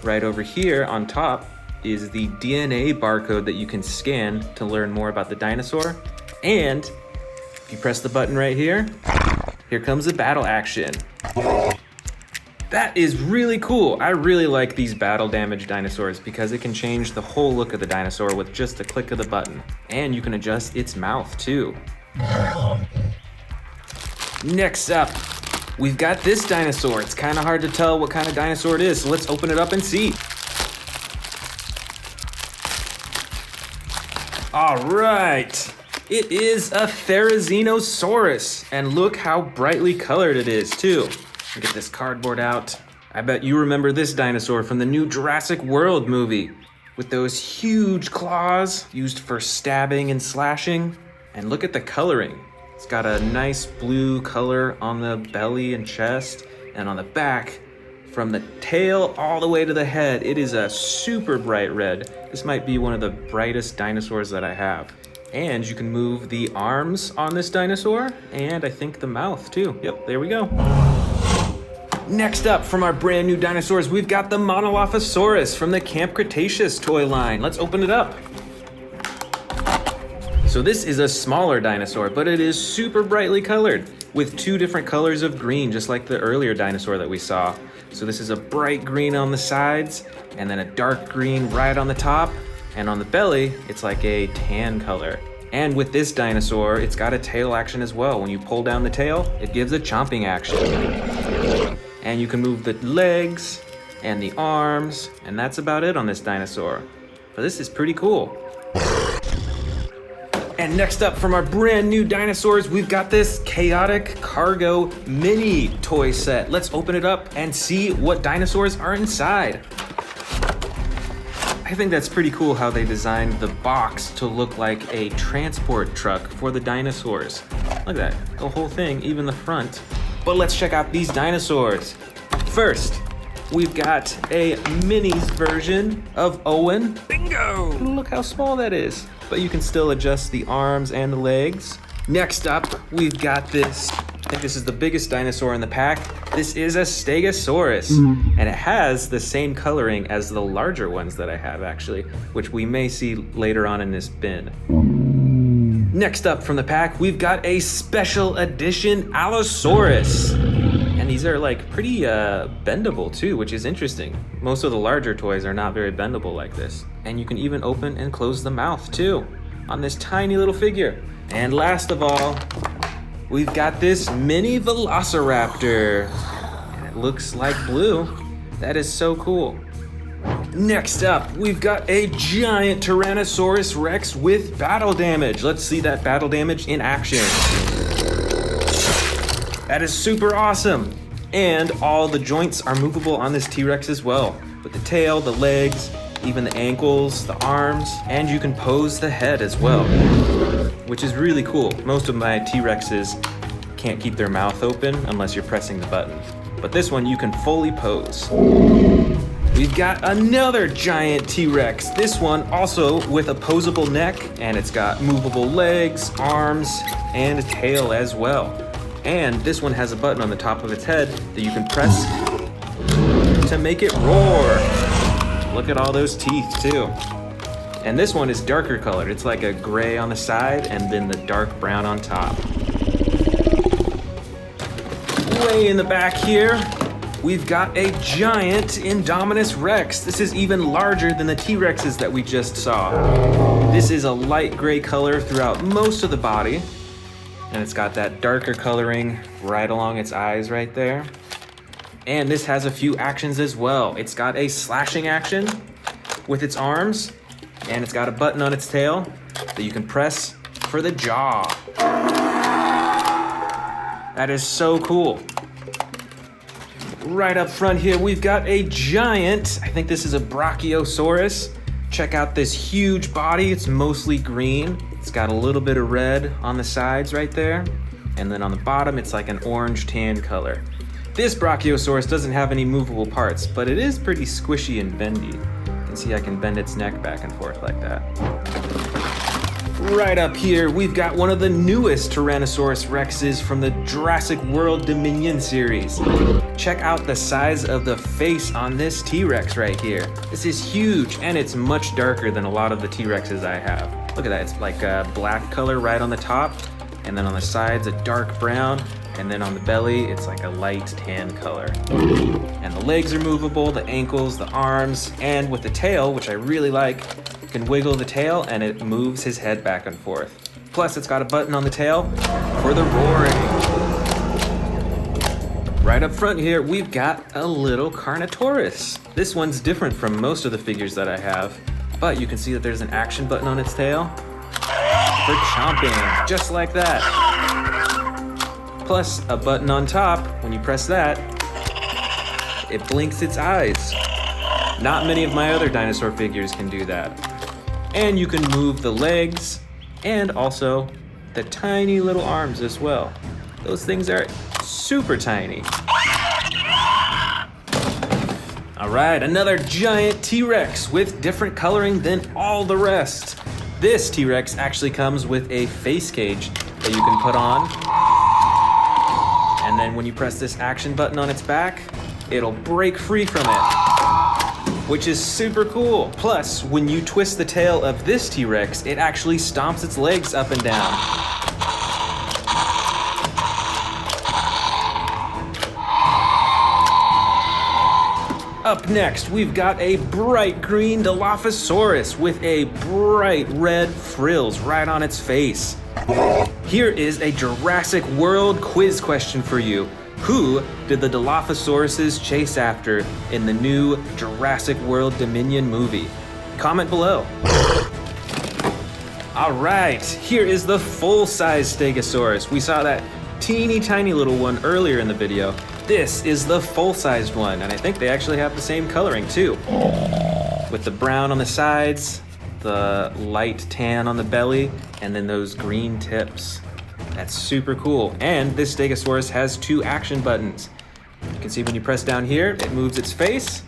Right over here on top is the DNA barcode that you can scan to learn more about the dinosaur. And if you press the button right here, here comes the battle action. That is really cool. I really like these battle damage dinosaurs because it can change the whole look of the dinosaur with just a click of the button. And you can adjust its mouth too. Next up, we've got this dinosaur. It's kind of hard to tell what kind of dinosaur it is, so let's open it up and see. All right, it is a Therizinosaurus, and look how brightly colored it is too. Get this cardboard out. I bet you remember this dinosaur from the new Jurassic World movie with those huge claws used for stabbing and slashing. And look at the coloring. It's got a nice blue color on the belly and chest, and on the back, from the tail all the way to the head, it is a super bright red. This might be one of the brightest dinosaurs that I have. And you can move the arms on this dinosaur, and I think the mouth too. Yep, there we go. Next up, from our brand new dinosaurs, we've got the Monolophosaurus from the Camp Cretaceous toy line. Let's open it up. So this is a smaller dinosaur, but it is super brightly colored with two different colors of green, just like the earlier dinosaur that we saw. So this is a bright green on the sides, and then a dark green right on the top, and on the belly, it's like a tan color. And with this dinosaur, it's got a tail action as well. When you pull down the tail, it gives a chomping action. And you can move the legs and the arms, and that's about it on this dinosaur. But this is pretty cool. And next up from our brand new dinosaurs, we've got this Chaotic Cargo mini toy set. Let's open it up and see what dinosaurs are inside. I think that's pretty cool how they designed the box to look like a transport truck for the dinosaurs. Look at that, the whole thing, even the front. But let's check out these dinosaurs. First, we've got a minis version of Owen. Bingo! Look how small that is. But you can still adjust the arms and the legs. Next up, we've got this. I think this is the biggest dinosaur in the pack. This is a Stegosaurus. And it has the same coloring as the larger ones that I have actually, which we may see later on in this bin. Next up from the pack, we've got a special edition Allosaurus. And these are like pretty bendable too, which is interesting. Most of the larger toys are not very bendable like this. And you can even open and close the mouth too on this tiny little figure. And last of all, we've got this mini Velociraptor. And it looks like blue. That is so cool. Next up, we've got a giant Tyrannosaurus Rex with battle damage. Let's see that battle damage in action. That is super awesome. And all the joints are movable on this T-Rex as well, with the tail, the legs, even the ankles, the arms, and you can pose the head as well, which is really cool. Most of my T-Rexes can't keep their mouth open unless you're pressing the button. But this one you can fully pose. We've got another giant T-Rex. This one also with a posable neck, and it's got movable legs, arms, and a tail as well. And this one has a button on the top of its head that you can press to make it roar. Look at all those teeth too. And this one is darker colored. It's like a gray on the side and then the dark brown on top. Way in the back here, we've got a giant Indominus Rex. This is even larger than the T-Rexes that we just saw. This is a light gray color throughout most of the body, and it's got that darker coloring right along its eyes right there. And this has a few actions as well. It's got a slashing action with its arms, and it's got a button on its tail that you can press for the jaw. That is so cool. Right up front here, we've got a giant, I think this is a Brachiosaurus. Check out this huge body. It's mostly green. It's got a little bit of red on the sides right there. And then on the bottom, it's like an orange tan color. This Brachiosaurus doesn't have any movable parts, but it is pretty squishy and bendy. You can see I can bend its neck back and forth like that. Right up here, we've got one of the newest Tyrannosaurus Rexes from the Jurassic World Dominion series. Check out the size of the face on this T-Rex right here. This is huge, and it's much darker than a lot of the T-Rexes I have. Look at that, it's like a black color right on the top, and then on the sides a dark brown, and then on the belly it's like a light tan color. And the legs are movable, the ankles, the arms, and with the tail, which I really like, you can wiggle the tail and it moves his head back and forth. Plus it's got a button on the tail for the roaring. Right up front here, we've got a little Carnotaurus. This one's different from most of the figures that I have, but you can see that there's an action button on its tail for chomping, just like that. Plus a button on top. When you press that, it blinks its eyes. Not many of my other dinosaur figures can do that. And you can move the legs and also the tiny little arms as well. Those things are super tiny. All right, another giant T-Rex with different coloring than all the rest. This T-Rex actually comes with a face cage that you can put on. And then when you press this action button on its back, it'll break free from it, which is super cool. Plus, when you twist the tail of this T-Rex, it actually stomps its legs up and down. Up next, we've got a bright green Dilophosaurus with a bright red frills right on its face. Here is a Jurassic World quiz question for you. Who did the Dilophosauruses chase after in the new Jurassic World Dominion movie? Comment below. All right, here is the full-size Stegosaurus. We saw that teeny tiny little one earlier in the video. This is the full-sized one, and I think they actually have the same coloring too. With the brown on the sides, the light tan on the belly, and then those green tips. That's super cool. And this Stegosaurus has two action buttons. You can see when you press down here, it moves its face.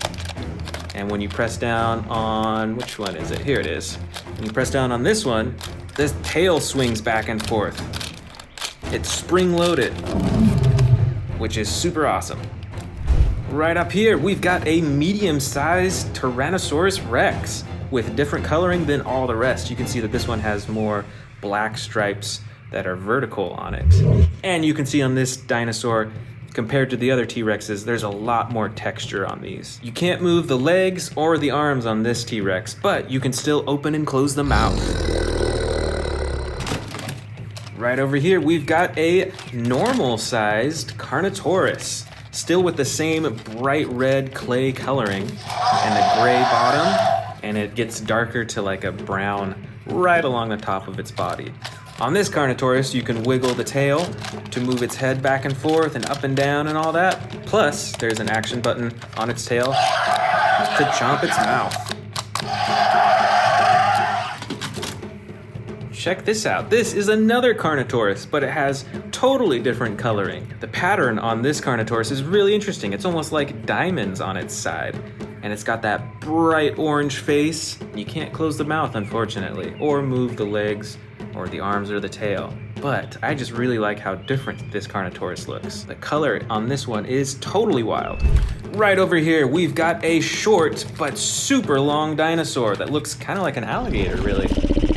And when you press down on, which one is it? Here it is. When you press down on this one, this tail swings back and forth. It's spring-loaded, which is super awesome. Right up here, we've got a medium-sized Tyrannosaurus Rex with different coloring than all the rest. You can see that this one has more black stripes that are vertical on it. And you can see on this dinosaur, compared to the other T-Rexes, there's a lot more texture on these. You can't move the legs or the arms on this T-Rex, but you can still open and close the mouth. Right over here, we've got a normal-sized Carnotaurus, still with the same bright red clay coloring and a gray bottom, and it gets darker to like a brown right along the top of its body. On this Carnotaurus, you can wiggle the tail to move its head back and forth and up and down and all that. Plus, there's an action button on its tail to chomp its mouth. Check this out. This is another Carnotaurus, but it has totally different coloring. The pattern on this Carnotaurus is really interesting. It's almost like diamonds on its side. And it's got that bright orange face. You can't close the mouth, unfortunately, or move the legs or the arms or the tail. But I just really like how different this Carnotaurus looks. The color on this one is totally wild. Right over here, we've got a short but super long dinosaur that looks kind of like an alligator, really.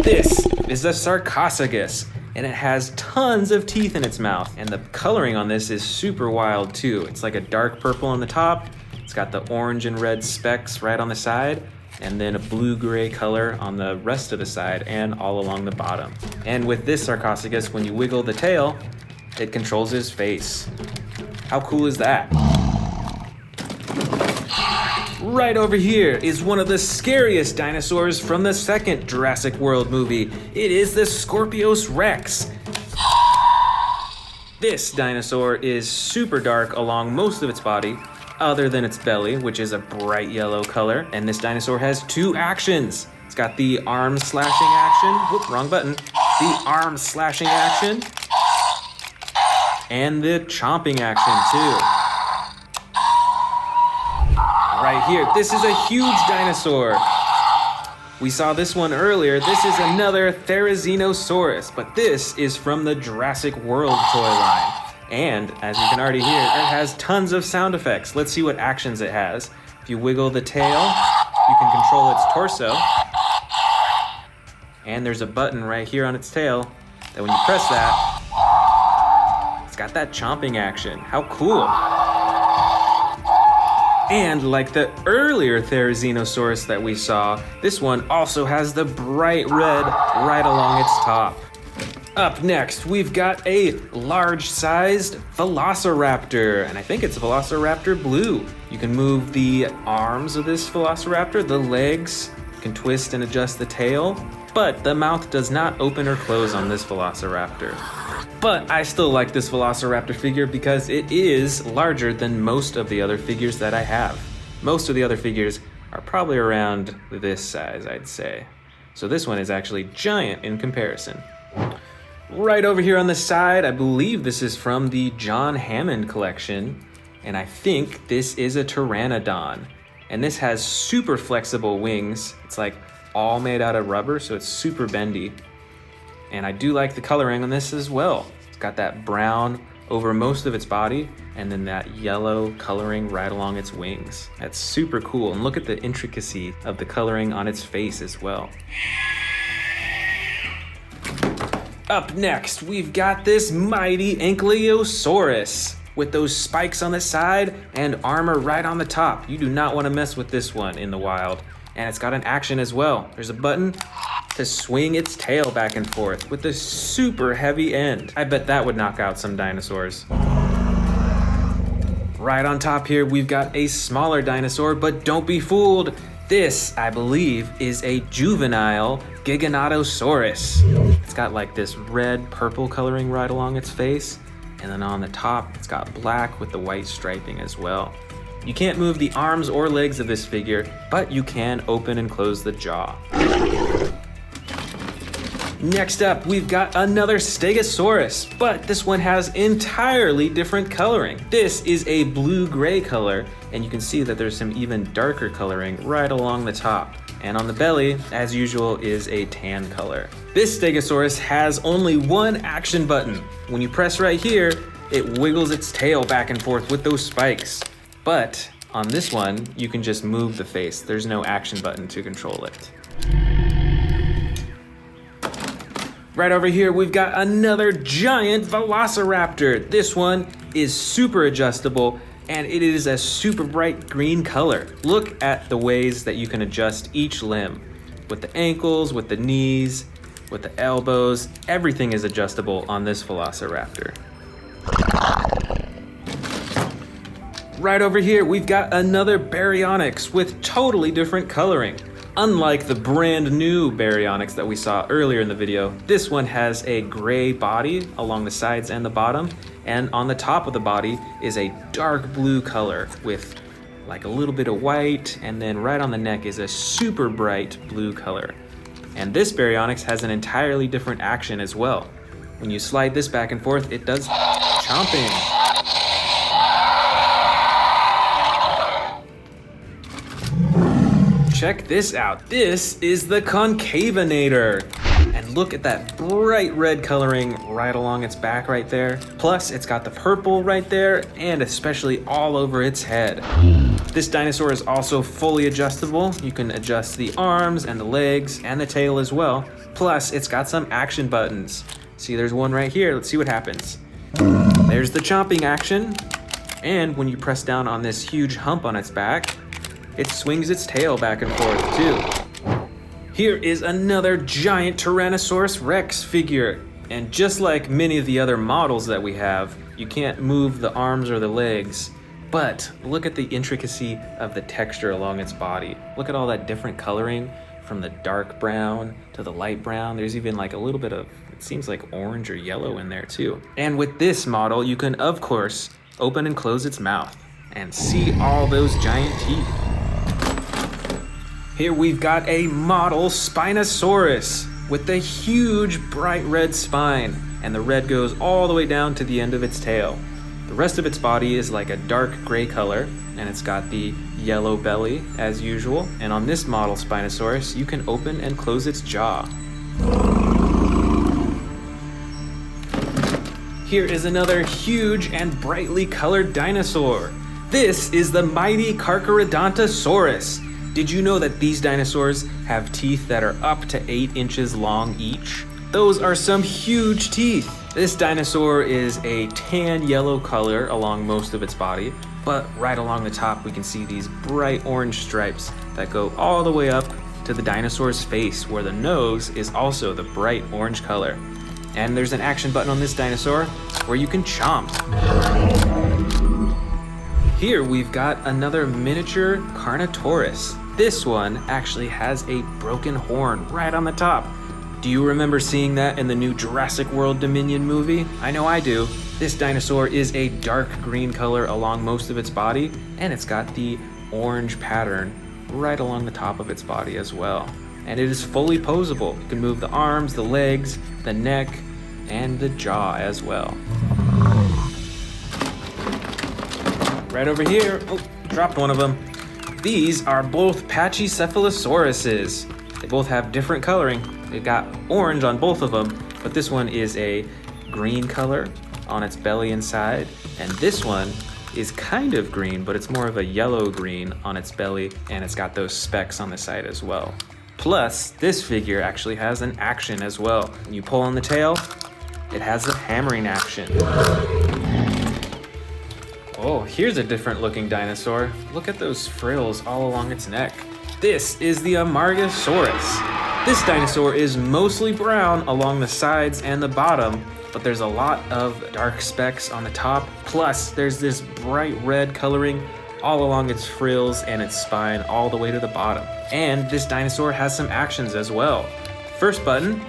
This is a Sarcophagus, and it has tons of teeth in its mouth. And the coloring on this is super wild too. It's like a dark purple on the top. It's got the orange and red specks right on the side, and then a blue-gray color on the rest of the side and all along the bottom. And with this Sarcophagus, when you wiggle the tail, it controls his face. How cool is that? Right over here is one of the scariest dinosaurs from the second Jurassic World movie. It is the Scorpius Rex. This dinosaur is super dark along most of its body, other than its belly, which is a bright yellow color. And this dinosaur has two actions. It's got the arm slashing action. Whoop, wrong button. The arm slashing action. And the chomping action too. Right here, this is a huge dinosaur. We saw this one earlier. This is another Therizinosaurus, but this is from the Jurassic World toy line. And as you can already hear, it has tons of sound effects. Let's see what actions it has. If you wiggle the tail, you can control its torso. And there's a button right here on its tail that when you press that, it's got that chomping action. How cool. And like the earlier Therizinosaurus that we saw, this one also has the bright red right along its top. Up next, we've got a large-sized Velociraptor, and I think it's Velociraptor Blue. You can move the arms of this Velociraptor, the legs, you can twist and adjust the tail, but the mouth does not open or close on this Velociraptor. But I still like this Velociraptor figure because it is larger than most of the other figures that I have. Most of the other figures are probably around this size, I'd say. So this one is actually giant in comparison. Right over here on the side, I believe this is from the John Hammond collection, and I think this is a Pteranodon. And this has super flexible wings. It's like all made out of rubber, so it's super bendy. And I do like the coloring on this as well. It's got that brown over most of its body, and then that yellow coloring right along its wings. That's super cool, and look at the intricacy of the coloring on its face as well. Up next, we've got this mighty Ankylosaurus with those spikes on the side and armor right on the top. You do not want to mess with this one in the wild. And it's got an action as well. There's a button to swing its tail back and forth with a super heavy end. I bet that would knock out some dinosaurs. Right on top here, we've got a smaller dinosaur, but don't be fooled. This, I believe, is a juvenile Giganotosaurus. It's got like this red purple coloring right along its face, and then on the top, it's got black with the white striping as well. You can't move the arms or legs of this figure, but you can open and close the jaw. Next up, we've got another Stegosaurus, but this one has entirely different coloring. This is a blue-gray color, and you can see that there's some even darker coloring right along the top. And on the belly, as usual, is a tan color. This Stegosaurus has only one action button. When you press right here, it wiggles its tail back and forth with those spikes. But on this one, you can just move the face. There's no action button to control it. Right over here, we've got another giant Velociraptor. This one is super adjustable, and it is a super bright green color. Look at the ways that you can adjust each limb. With the ankles, with the knees, with the elbows, everything is adjustable on this Velociraptor. Right over here, we've got another Baryonyx with totally different coloring. Unlike the brand new Baryonyx that we saw earlier in the video, this one has a gray body along the sides and the bottom, and on the top of the body is a dark blue color with like a little bit of white, and then right on the neck is a super bright blue color. And this Baryonyx has an entirely different action as well. When you slide this back and forth, it does chomping. Check this out. This is the Concavinator. And look at that bright red coloring right along its back right there. Plus, it's got the purple right there, and especially all over its head. This dinosaur is also fully adjustable. You can adjust the arms and the legs and the tail as well. Plus, it's got some action buttons. See, there's one right here. Let's see what happens. There's the chomping action. And when you press down on this huge hump on its back, it swings its tail back and forth too. Here is another giant Tyrannosaurus Rex figure. And just like many of the other models that we have, you can't move the arms or the legs. But look at the intricacy of the texture along its body. Look at all that different coloring from the dark brown to the light brown. There's even like a little bit of, it seems like orange or yellow in there too. And with this model, you can of course open and close its mouth and see all those giant teeth. Here we've got a model Spinosaurus with a huge bright red spine, and the red goes all the way down to the end of its tail. The rest of its body is like a dark gray color, and it's got the yellow belly as usual. And on this model Spinosaurus, you can open and close its jaw. Here is another huge and brightly colored dinosaur. This is the mighty Carcharodontosaurus. Did you know that these dinosaurs have teeth that are up to 8 inches long each? Those are some huge teeth. This dinosaur is a tan yellow color along most of its body, but right along the top we can see these bright orange stripes that go all the way up to the dinosaur's face, where the nose is also the bright orange color. And there's an action button on this dinosaur where you can chomp. Here we've got another miniature Carnotaurus. This one actually has a broken horn right on the top. Do you remember seeing that in the new Jurassic World Dominion movie? I know I do. This dinosaur is a dark green color along most of its body, and it's got the orange pattern right along the top of its body as well. And it is fully posable. You can move the arms, the legs, the neck, and the jaw as well. Right over here, oh, dropped one of them. These are both Pachycephalosauruses. They both have different coloring. They've got orange on both of them, but this one is a green color on its belly and side, and this one is kind of green, but it's more of a yellow green on its belly, and it's got those specks on the side as well. Plus, this figure actually has an action as well. When you pull on the tail, it has the hammering action. Oh, here's a different looking dinosaur. Look at those frills all along its neck. This is the Amargasaurus. This dinosaur is mostly brown along the sides and the bottom, but there's a lot of dark specks on the top. Plus, there's this bright red coloring all along its frills and its spine all the way to the bottom. And this dinosaur has some actions as well. First button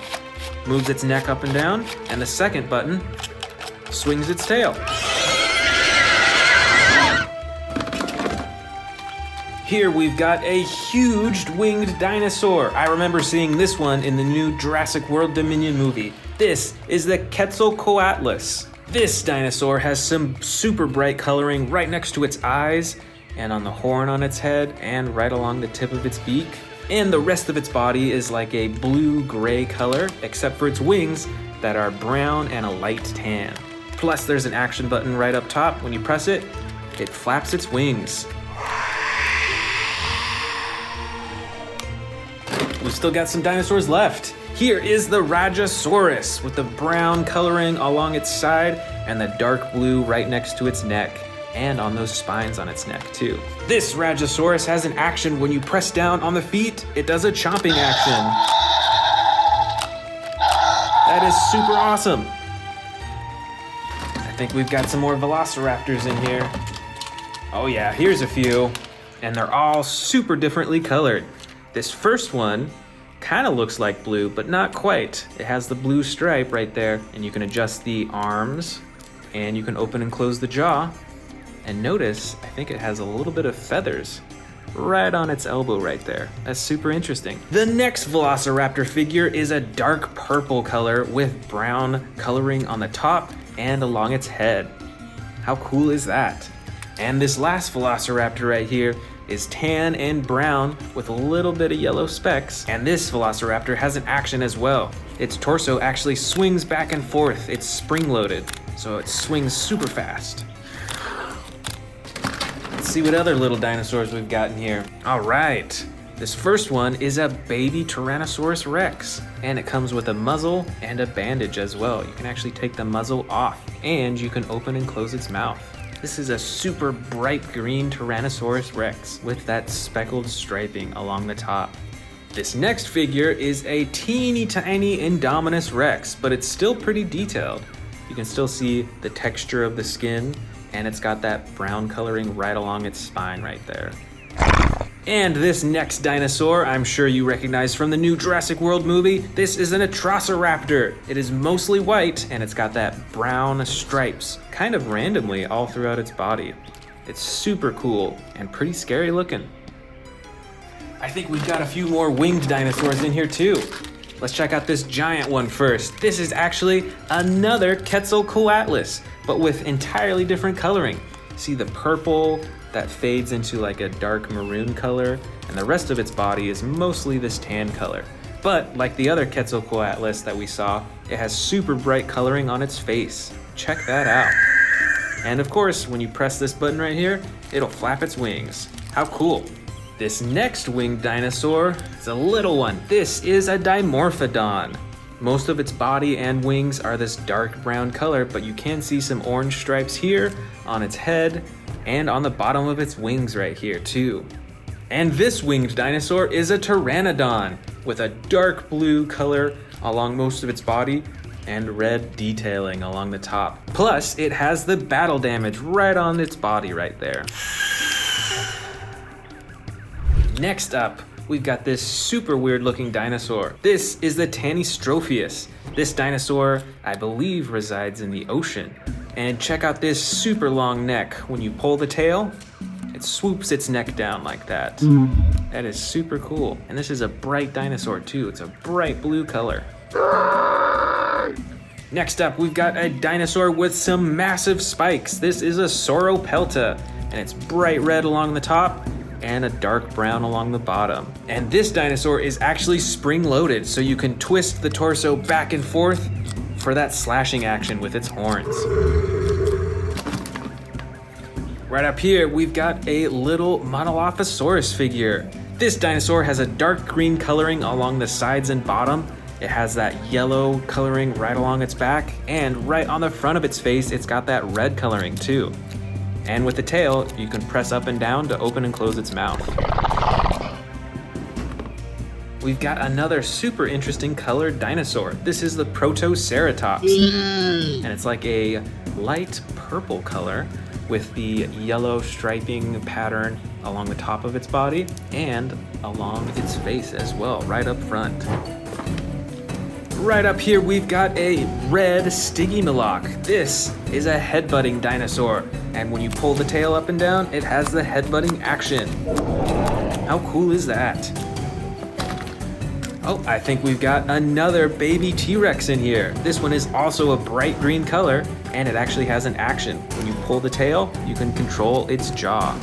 moves its neck up and down, and the second button swings its tail. Here we've got a huge winged dinosaur. I remember seeing this one in the new Jurassic World Dominion movie. This is the Quetzalcoatlus. This dinosaur has some super bright coloring right next to its eyes, and on the horn on its head, and right along the tip of its beak. And the rest of its body is like a blue-gray color, except for its wings that are brown and a light tan. Plus there's an action button right up top. When you press it, it flaps its wings. We've still got some dinosaurs left. Here is the Rajasaurus with the brown coloring along its side and the dark blue right next to its neck, and on those spines on its neck too. This Rajasaurus has an action. When you press down on the feet, it does a chomping action. That is super awesome. I think we've got some more velociraptors in here. Oh yeah, here's a few, and they're all super differently colored. This first one kind of looks like blue, but not quite. It has the blue stripe right there, and you can adjust the arms, and you can open and close the jaw. And notice, I think it has a little bit of feathers right on its elbow right there. That's super interesting. The next Velociraptor figure is a dark purple color with brown coloring on the top and along its head. How cool is that? And this last Velociraptor right here is tan and brown with a little bit of yellow specks. And this Velociraptor has an action as well. Its torso actually swings back and forth. It's spring-loaded, so it swings super fast. Let's see what other little dinosaurs we've got in here. All right, this first one is a baby Tyrannosaurus Rex, and it comes with a muzzle and a bandage as well. You can actually take the muzzle off, and you can open and close its mouth. This is a super bright green Tyrannosaurus Rex with that speckled striping along the top. This next figure is a teeny tiny Indominus Rex, but it's still pretty detailed. You can still see the texture of the skin, and it's got that brown coloring right along its spine right there. And this next dinosaur, I'm sure you recognize from the new Jurassic World movie. This is an Atrociraptor. It is mostly white, and it's got that brown stripes kind of randomly all throughout its body. It's super cool and pretty scary looking. I think we've got a few more winged dinosaurs in here too. Let's check out this giant one first. This is actually another Quetzalcoatlus, but with entirely different coloring. See the purple that fades into like a dark maroon color, and the rest of its body is mostly this tan color. But like the other Quetzalcoatlus that we saw, it has super bright coloring on its face. Check that out. And of course, when you press this button right here, it'll flap its wings. How cool. This next winged dinosaur is a little one. This is a Dimorphodon. Most of its body and wings are this dark brown color, but you can see some orange stripes here on its head and on the bottom of its wings right here too. And this winged dinosaur is a Pteranodon with a dark blue color along most of its body and red detailing along the top. Plus, it has the battle damage right on its body right there. Next up, we've got this super weird looking dinosaur. This is the Tanystropheus. This dinosaur, I believe, resides in the ocean. And check out this super long neck. When you pull the tail, it swoops its neck down like that. That is super cool. And this is a bright dinosaur too. It's a bright blue color. Next up, we've got a dinosaur with some massive spikes. This is a Sauropelta, and it's bright red along the top and a dark brown along the bottom. And this dinosaur is actually spring-loaded, so you can twist the torso back and forth for that slashing action with its horns. Right up here, we've got a little Monolophosaurus figure. This dinosaur has a dark green coloring along the sides and bottom. It has that yellow coloring right along its back, and right on the front of its face, it's got that red coloring too. And with the tail, you can press up and down to open and close its mouth. We've got another super interesting colored dinosaur. This is the Protoceratops. And it's like a light purple color with the yellow striping pattern along the top of its body and along its face as well, right up front. Right up here, we've got a red Stygimoloch. This is a headbutting dinosaur, and when you pull the tail up and down, it has the headbutting action. How cool is that? Oh, I think we've got another baby T-Rex in here. This one is also a bright green color, and it actually has an action. When you pull the tail, you can control its jaw.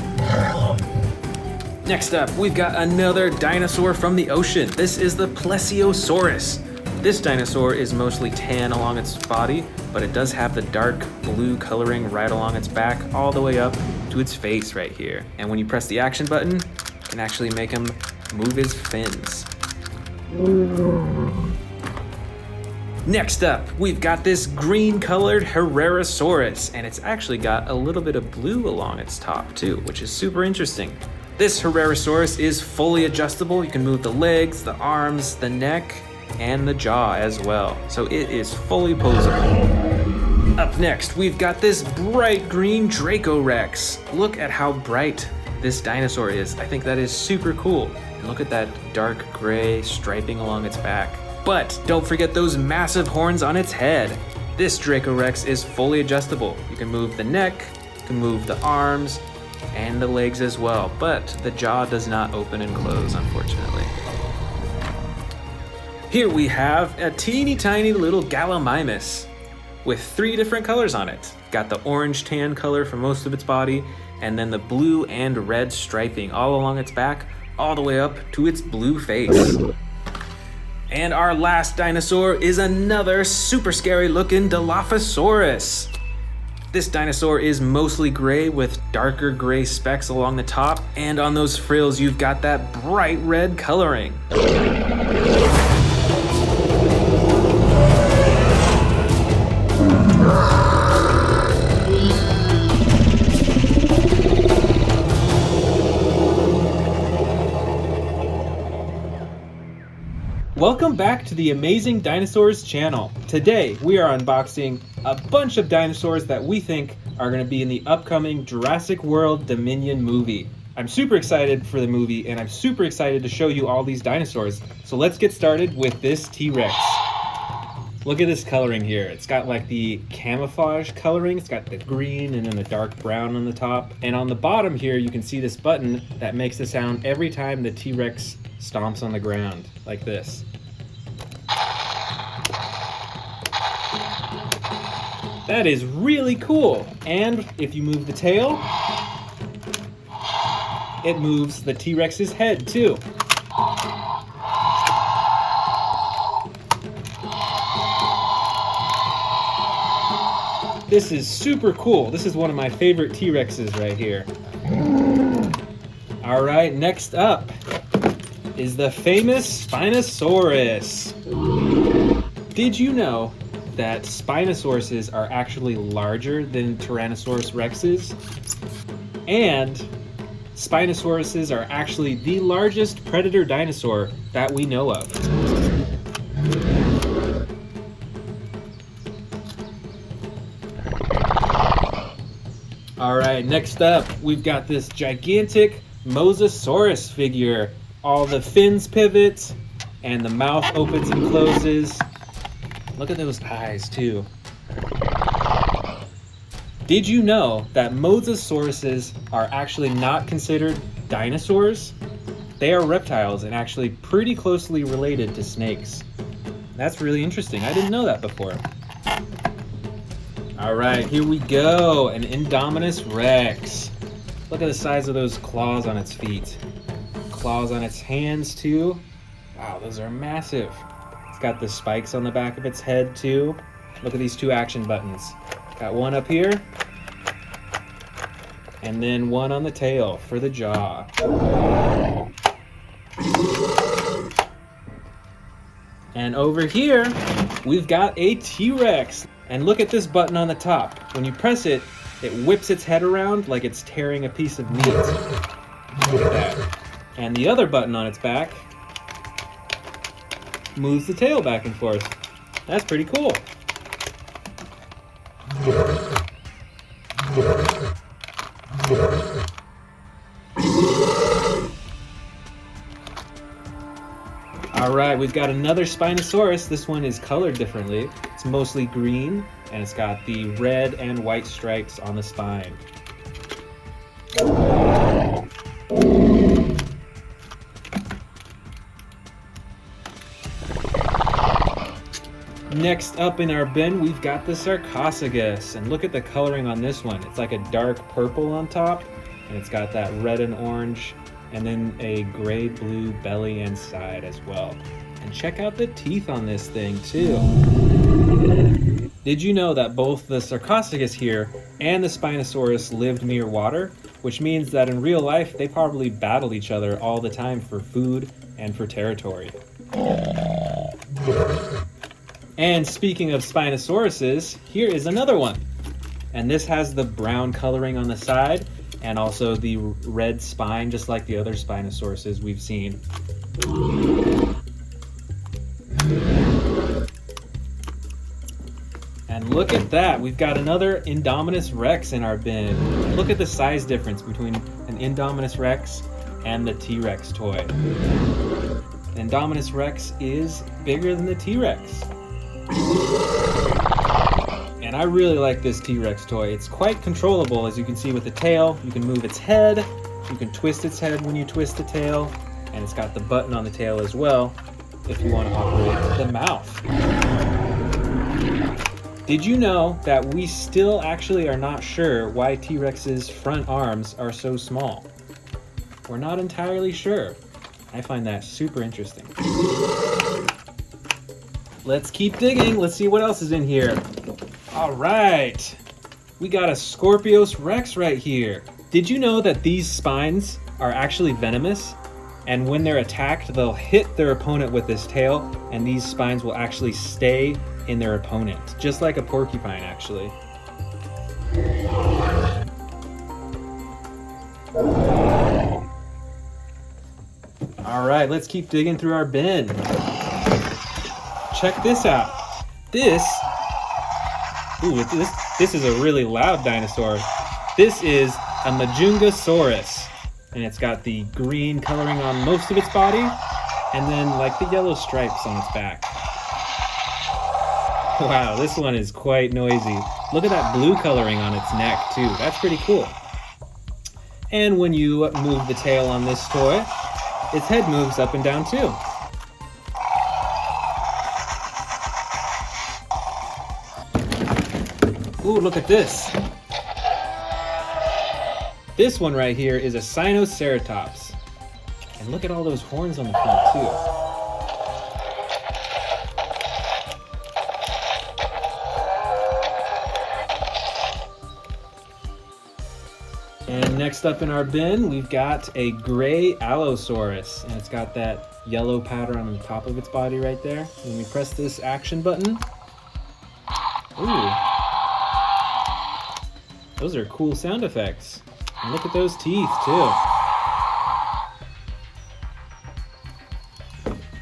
Next up, we've got another dinosaur from the ocean. This is the Plesiosaurus. This dinosaur is mostly tan along its body, but it does have the dark blue coloring right along its back all the way up to its face right here. And when you press the action button, you can actually make him move his fins. Next up, we've got this green colored Herrerasaurus, and it's actually got a little bit of blue along its top too, which is super interesting. This Herrerasaurus is fully adjustable. You can move the legs, the arms, the neck, and the jaw as well. So it is fully posable. Up next, we've got this bright green Dracorex. Look at how bright this dinosaur is. I think that is super cool. And look at that dark gray striping along its back. But don't forget those massive horns on its head. This Dracorex is fully adjustable. You can move the neck, you can move the arms, and the legs as well, but the jaw does not open and close, unfortunately. Here we have a teeny tiny little Gallimimus with 3 different colors on it. Got the orange tan color for most of its body, and then the blue and red striping all along its back, all the way up to its blue face. And our last dinosaur is another super scary looking Dilophosaurus. This dinosaur is mostly gray with darker gray specks along the top, and on those frills you've got that bright red coloring. Welcome back to the Amazing Dinosaurs channel. Today we are unboxing a bunch of dinosaurs that we think are going to be in the upcoming Jurassic World Dominion movie. I'm super excited for the movie, and I'm super excited to show you all these dinosaurs. So let's get started with this T-Rex. Look at this coloring here. It's got like the camouflage coloring. It's got the green and then the dark brown on the top. And on the bottom here, you can see this button that makes the sound every time the T-Rex stomps on the ground, like this. That is really cool. And if you move the tail, it moves the T-Rex's head too. This is super cool. This is one of my favorite T-Rexes right here. All right, next up is the famous Spinosaurus. Did you know that Spinosauruses are actually larger than Tyrannosaurus rexes? And Spinosauruses are actually the largest predator dinosaur that we know of. All right, next up, we've got this gigantic Mosasaurus figure. All the fins pivot, and the mouth opens and closes. Look at those eyes, too. Did you know that Mosasauruses are actually not considered dinosaurs? They are reptiles and actually pretty closely related to snakes. That's really interesting. I didn't know that before. All right, here we go. An Indominus Rex. Look at the size of those claws on its feet. Claws on its hands too. Wow, those are massive. It's got the spikes on the back of its head too. Look at these 2 action buttons. Got one up here, and then one on the tail for the jaw. And over here, we've got a T-Rex. And look at this button on the top. When you press it, it whips its head around like it's tearing a piece of meat. Look at that. And the other button on its back moves the tail back and forth. That's pretty cool. All right, we've got another Spinosaurus. This one is colored differently. It's mostly green, and it's got the red and white stripes on the spine. Next up in our bin, we've got the Sarcophagus, and look at the coloring on this one. It's like a dark purple on top, and it's got that red and orange, and then a gray-blue belly and side as well. And check out the teeth on this thing too. Did you know that both the Sarcophagus here and the Spinosaurus lived near water? Which means that in real life, they probably battled each other all the time for food and for territory. And speaking of Spinosauruses, here is another one. And this has the brown coloring on the side and also the red spine, just like the other Spinosauruses we've seen. And look at that, we've got another Indominus Rex in our bin. Look at the size difference between an Indominus Rex and the T-Rex toy. The Indominus Rex is bigger than the T-Rex. And I really like this T-Rex toy. It's quite controllable, as you can see with the tail. You can move its head, you can twist its head when you twist the tail, and it's got the button on the tail as well if you want to operate the mouth. Did you know that we still actually are not sure why T-Rex's front arms are so small? We're not entirely sure. I find that super interesting. Let's keep digging. Let's see what else is in here. All right. We got a Scorpius Rex right here. Did you know that these spines are actually venomous? And when they're attacked, they'll hit their opponent with this tail, and these spines will actually stay in their opponent, just like a porcupine, actually. All right, let's keep digging through our bin. Check this out. This is a really loud dinosaur. This is a Majungasaurus, and it's got the green coloring on most of its body, and then like the yellow stripes on its back. Wow, this one is quite noisy. Look at that blue coloring on its neck too. That's pretty cool. And when you move the tail on this toy, its head moves up and down too. Ooh, look at this. This one right here is a Sinoceratops. And look at all those horns on the front too. And next up in our bin, we've got a gray Allosaurus, and it's got that yellow pattern on the top of its body right there. When we press this action button, ooh, those are cool sound effects. And look at those teeth too.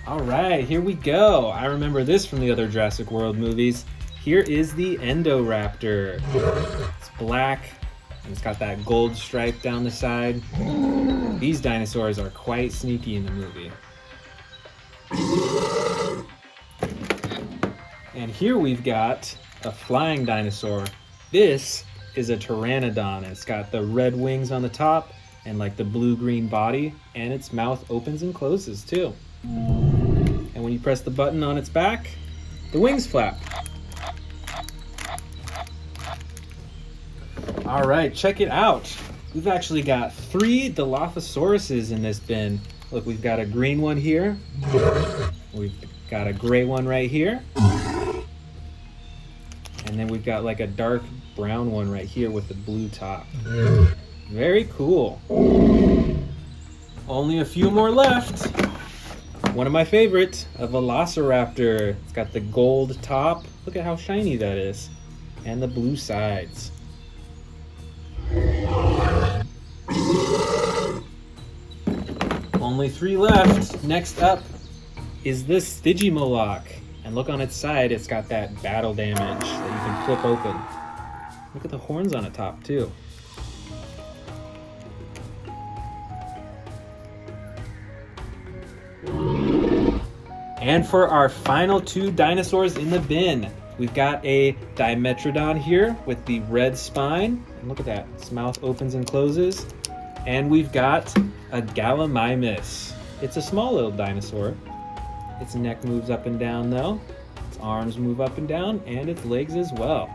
All right, here we go. I remember this from the other Jurassic World movies. Here is the Indoraptor. It's black, and it's got that gold stripe down the side. These dinosaurs are quite sneaky in the movie. And here we've got a flying dinosaur. This is a Pteranodon. It's got the red wings on the top and like the blue-green body, and its mouth opens and closes too. And when you press the button on its back, the wings flap. All right, check it out. We've actually got 3 Dilophosauruses in this bin. Look, we've got a green one here. We've got a gray one right here. And then we've got like a dark brown one right here with the blue top. Very cool. Only a few more left. One of my favorites, a Velociraptor. It's got the gold top. Look at how shiny that is. And the blue sides. Only 3 left. Next up is this Stygimoloch. And look on its side, it's got that battle damage that you can flip open. Look at the horns on the top too. And for our final 2 dinosaurs in the bin, we've got a Dimetrodon here with the red spine. And look at that, its mouth opens and closes. And we've got a Gallimimus. It's a small little dinosaur. Its neck moves up and down though. Its arms move up and down, and its legs as well.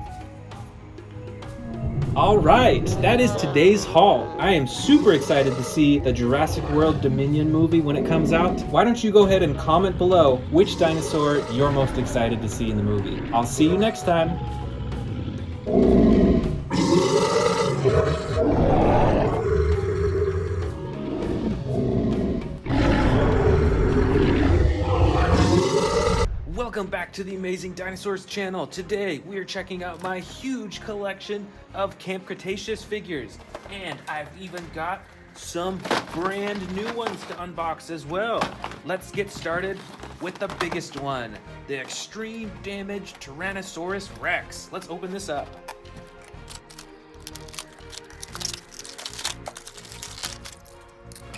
All right, that is today's haul. I am super excited to see the Jurassic World Dominion movie when it comes out. Why don't you go ahead and comment below which dinosaur you're most excited to see in the movie. I'll see you next time. Welcome back to the Amazing Dinosaurs channel. Today we are checking out my huge collection of Camp Cretaceous figures, and I've even got some brand new ones to unbox as well. Let's get started with the biggest one, the Extreme Damage Tyrannosaurus Rex. Let's open this up.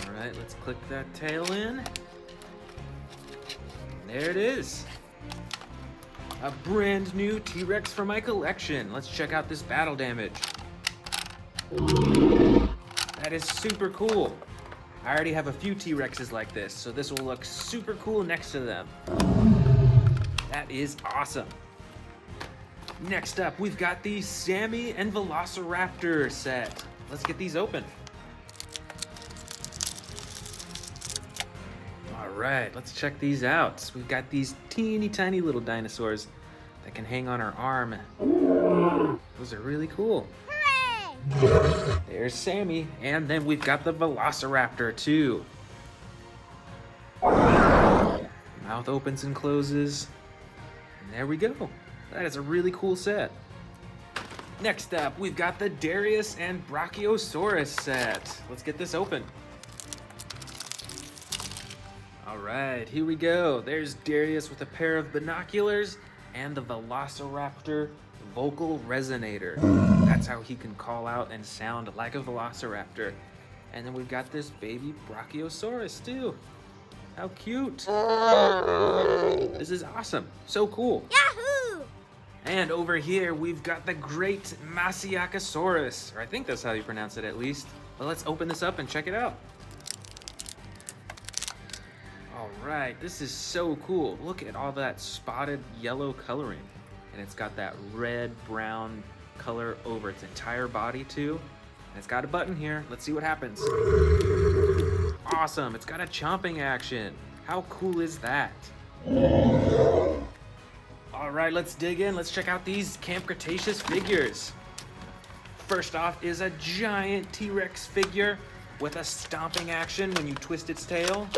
All right, let's click that tail in. There it is. A brand new T-Rex for my collection. Let's check out this battle damage. That is super cool. I already have a few T-Rexes like this, so this will look super cool next to them. That is awesome. Next up, we've got the Sammy and Velociraptor set. Let's get these open. All right, let's check these out. We've got these teeny tiny little dinosaurs that can hang on our arm. Those are really cool. Hooray! There's Sammy, and then we've got the Velociraptor too. Mouth opens and closes, and there we go. That is a really cool set. Next up, we've got the Darius and Brachiosaurus set. Let's get this open. All right, here we go. There's Darius with a pair of binoculars and the Velociraptor vocal resonator. That's how he can call out and sound like a velociraptor. And then we've got this baby Brachiosaurus too. How cute. This is awesome. So cool. Yahoo! And over here, we've got the great Masiakasaurus, or I think that's how you pronounce it at least. But let's open this up and check it out. All right, this is so cool. Look at all that spotted yellow coloring. And it's got that red-brown color over its entire body too. And it's got a button here. Let's see what happens. Awesome, it's got a chomping action. How cool is that? All right, let's dig in. Let's check out these Camp Cretaceous figures. First off is a giant T-Rex figure with a stomping action when you twist its tail.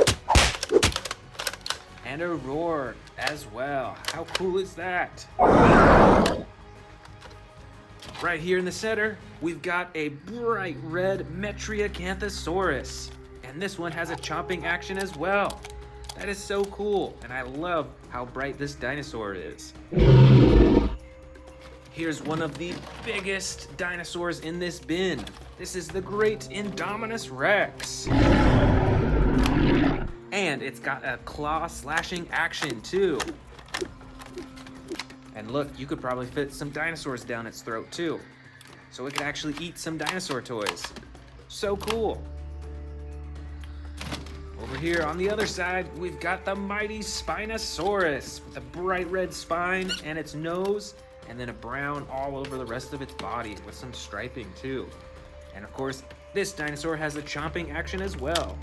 And a roar as well. How cool is that? Right here in the center, we've got a bright red Metriacanthosaurus. And this one has a chomping action as well. That is so cool, and I love how bright this dinosaur is. Here's one of the biggest dinosaurs in this bin. This is the great Indominus Rex. And it's got a claw slashing action too. And look, you could probably fit some dinosaurs down its throat too. So it could actually eat some dinosaur toys. So cool. Over here on the other side, we've got the mighty Spinosaurus with a bright red spine and its nose, and then a brown all over the rest of its body with some striping too. And of course, this dinosaur has a chomping action as well.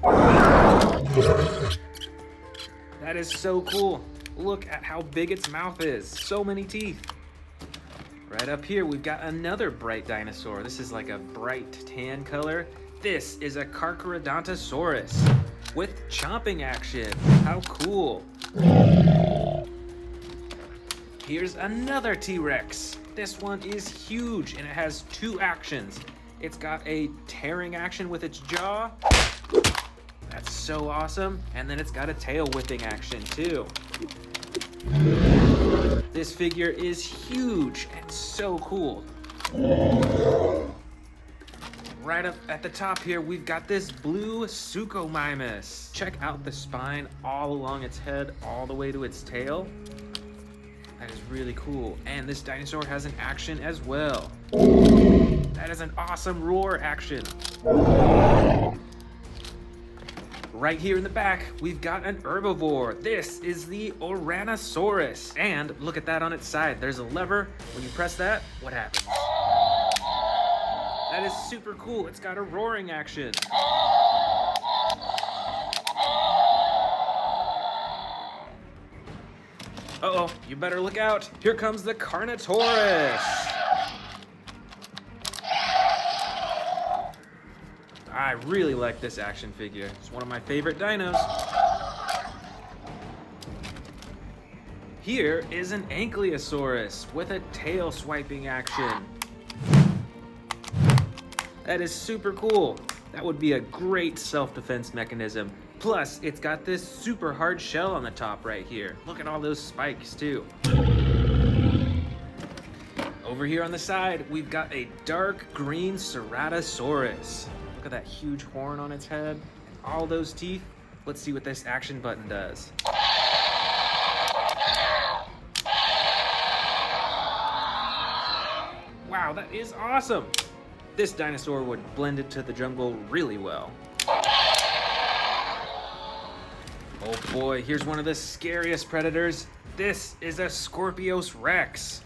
That is so cool. Look at how big its mouth is. So many teeth. Right up here, we've got another bright dinosaur. This is like a bright tan color. This is a Carcharodontosaurus with chomping action. How cool. Here's another T-Rex. This one is huge and it has two actions. It's got a tearing action with its jaw. That's so awesome. And then it's got a tail whipping action too. This figure is huge and so cool. Right up at the top here, we've got this blue Suchomimus. Check out the spine all along its head, all the way to its tail. That is really cool. And this dinosaur has an action as well. That is an awesome roar action. Right here in the back, we've got an herbivore. This is the Ouranosaurus. And look at that on its side. There's a lever. When you press that, what happens? That is super cool. It's got a roaring action. Uh-oh, you better look out. Here comes the Carnotaurus. I really like this action figure. It's one of my favorite dinos. Here is an Ankylosaurus with a tail swiping action. That is super cool. That would be a great self-defense mechanism. Plus, it's got this super hard shell on the top right here. Look at all those spikes too. Over here on the side, we've got a dark green Ceratosaurus. Look at that huge horn on its head and all those teeth. Let's see what this action button does. Wow, that is awesome. This dinosaur would blend into the jungle really well. Oh boy, here's one of the scariest predators. This is a Scorpius Rex.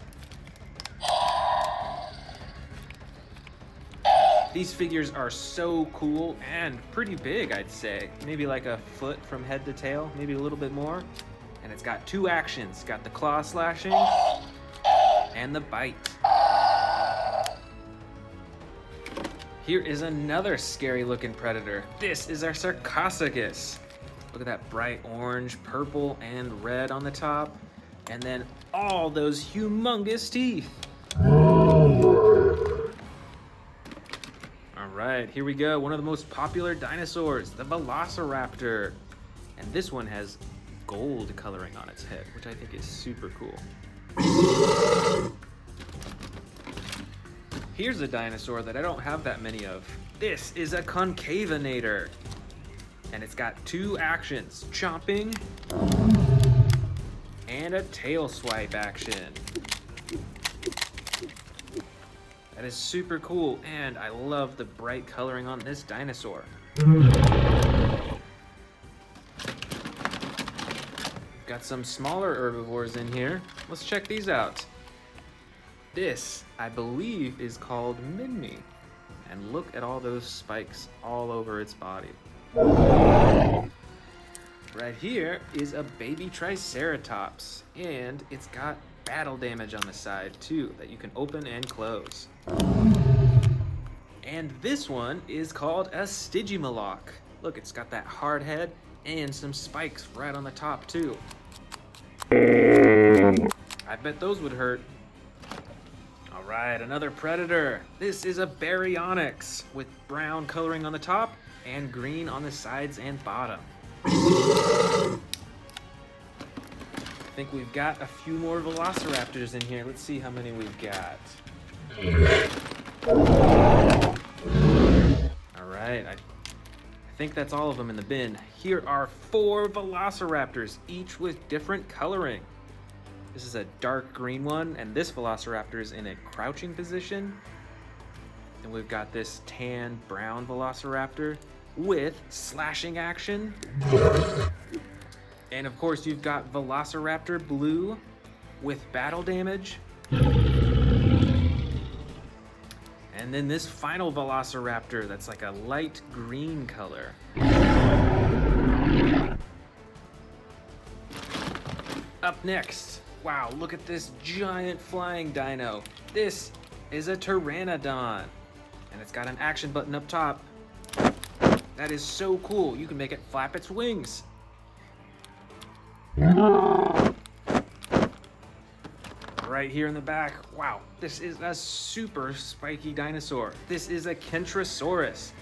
These figures are so cool and pretty big, I'd say. Maybe like a foot from head to tail, maybe a little bit more. And it's got two actions. Got the claw slashing and the bite. Here is another scary looking predator. This is our Sarcophagus. Look at that bright orange, purple, and red on the top. And then all those humongous teeth. All right, here we go. One of the most popular dinosaurs, the Velociraptor. And this one has gold coloring on its head, which I think is super cool. Here's a dinosaur that I don't have that many of. This is a Concavenator. And it's got two actions, chomping and a tail swipe action. That is super cool, and I love the bright coloring on this dinosaur. Got some smaller herbivores in here. Let's check these out. This, I believe, is called Minmi. And look at all those spikes all over its body. Right here is a baby Triceratops, and it's got battle damage on the side too that you can open and close. And this one is called a Stygimoloch. Look, it's got that hard head and some spikes right on the top too. I bet those would hurt. All right, another predator. This is a Baryonyx with brown coloring on the top and green on the sides and bottom. I think we've got a few more velociraptors in here. Let's see how many we've got. All right, I think that's all of them in the bin. Here are 4 velociraptors, each with different coloring. This is a dark green one, and this velociraptor is in a crouching position. And we've got this tan brown velociraptor with slashing action. And of course, you've got Velociraptor Blue with battle damage. And then this final Velociraptor that's like a light green color. Up next, wow, look at this giant flying dino. This is a Pteranodon, and it's got an action button up top. That is so cool. You can make it flap its wings. Right here in the back, wow, this is a super spiky dinosaur. This is a Kentrosaurus,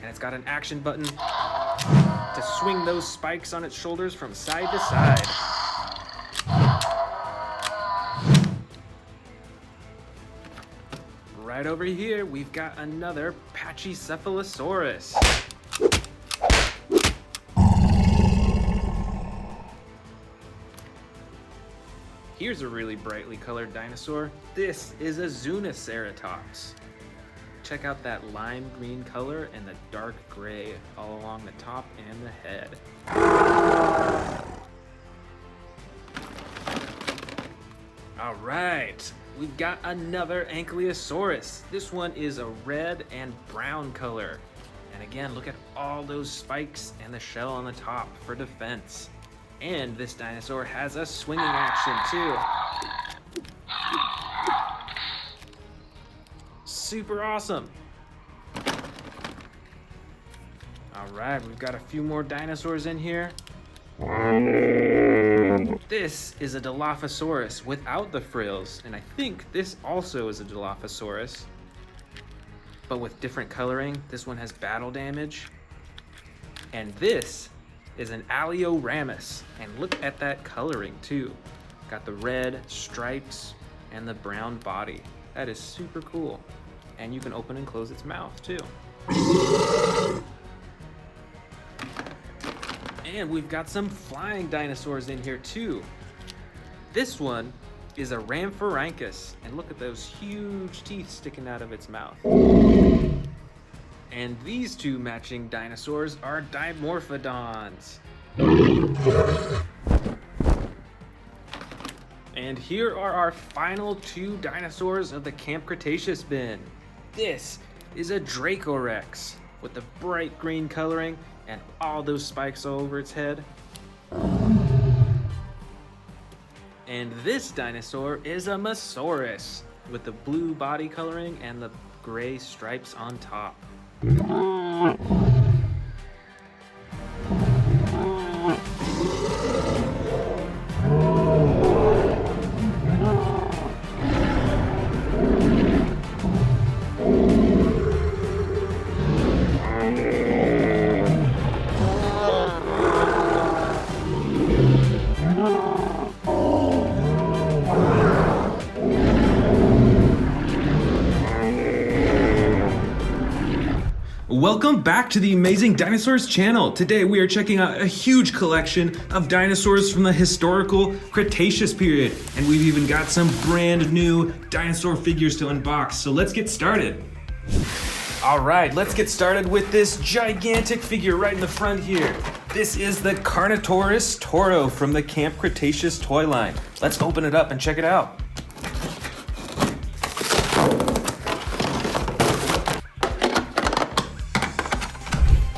and it's got an action button to swing those spikes on its shoulders from side to side. Right over here, we've got another Pachycephalosaurus. Here's a really brightly colored dinosaur. This is a Zuniceratops. Check out that lime green color and the dark gray all along the top and the head. All right, we've got another Ankylosaurus. This one is a red and brown color. And again, look at all those spikes and the shell on the top for defense. And this dinosaur has a swinging action too. Super awesome. All right, we've got a few more dinosaurs in here. This is a Dilophosaurus without the frills, and I think this also is a Dilophosaurus, but with different coloring. This one has battle damage, and this is an Alioramus, and look at that coloring too. Got the red stripes and the brown body. That is super cool. And you can open and close its mouth too. And we've got some flying dinosaurs in here too. This one is a Rhamphorhynchus, and look at those huge teeth sticking out of its mouth. And these two matching dinosaurs are Dimorphodons. And here are our final two dinosaurs of the Camp Cretaceous bin. This is a Dracorex with the bright green coloring and all those spikes all over its head. And this dinosaur is a Mosaurus with the blue body coloring and the gray stripes on top. Welcome back to the Amazing Dinosaurs channel. Today we are checking out a huge collection of dinosaurs from the historical Cretaceous period. And we've even got some brand new dinosaur figures to unbox. So let's get started. All right, let's get started with this gigantic figure right in the front here. This is the Carnotaurus Toro from the Camp Cretaceous toy line. Let's open it up and check it out.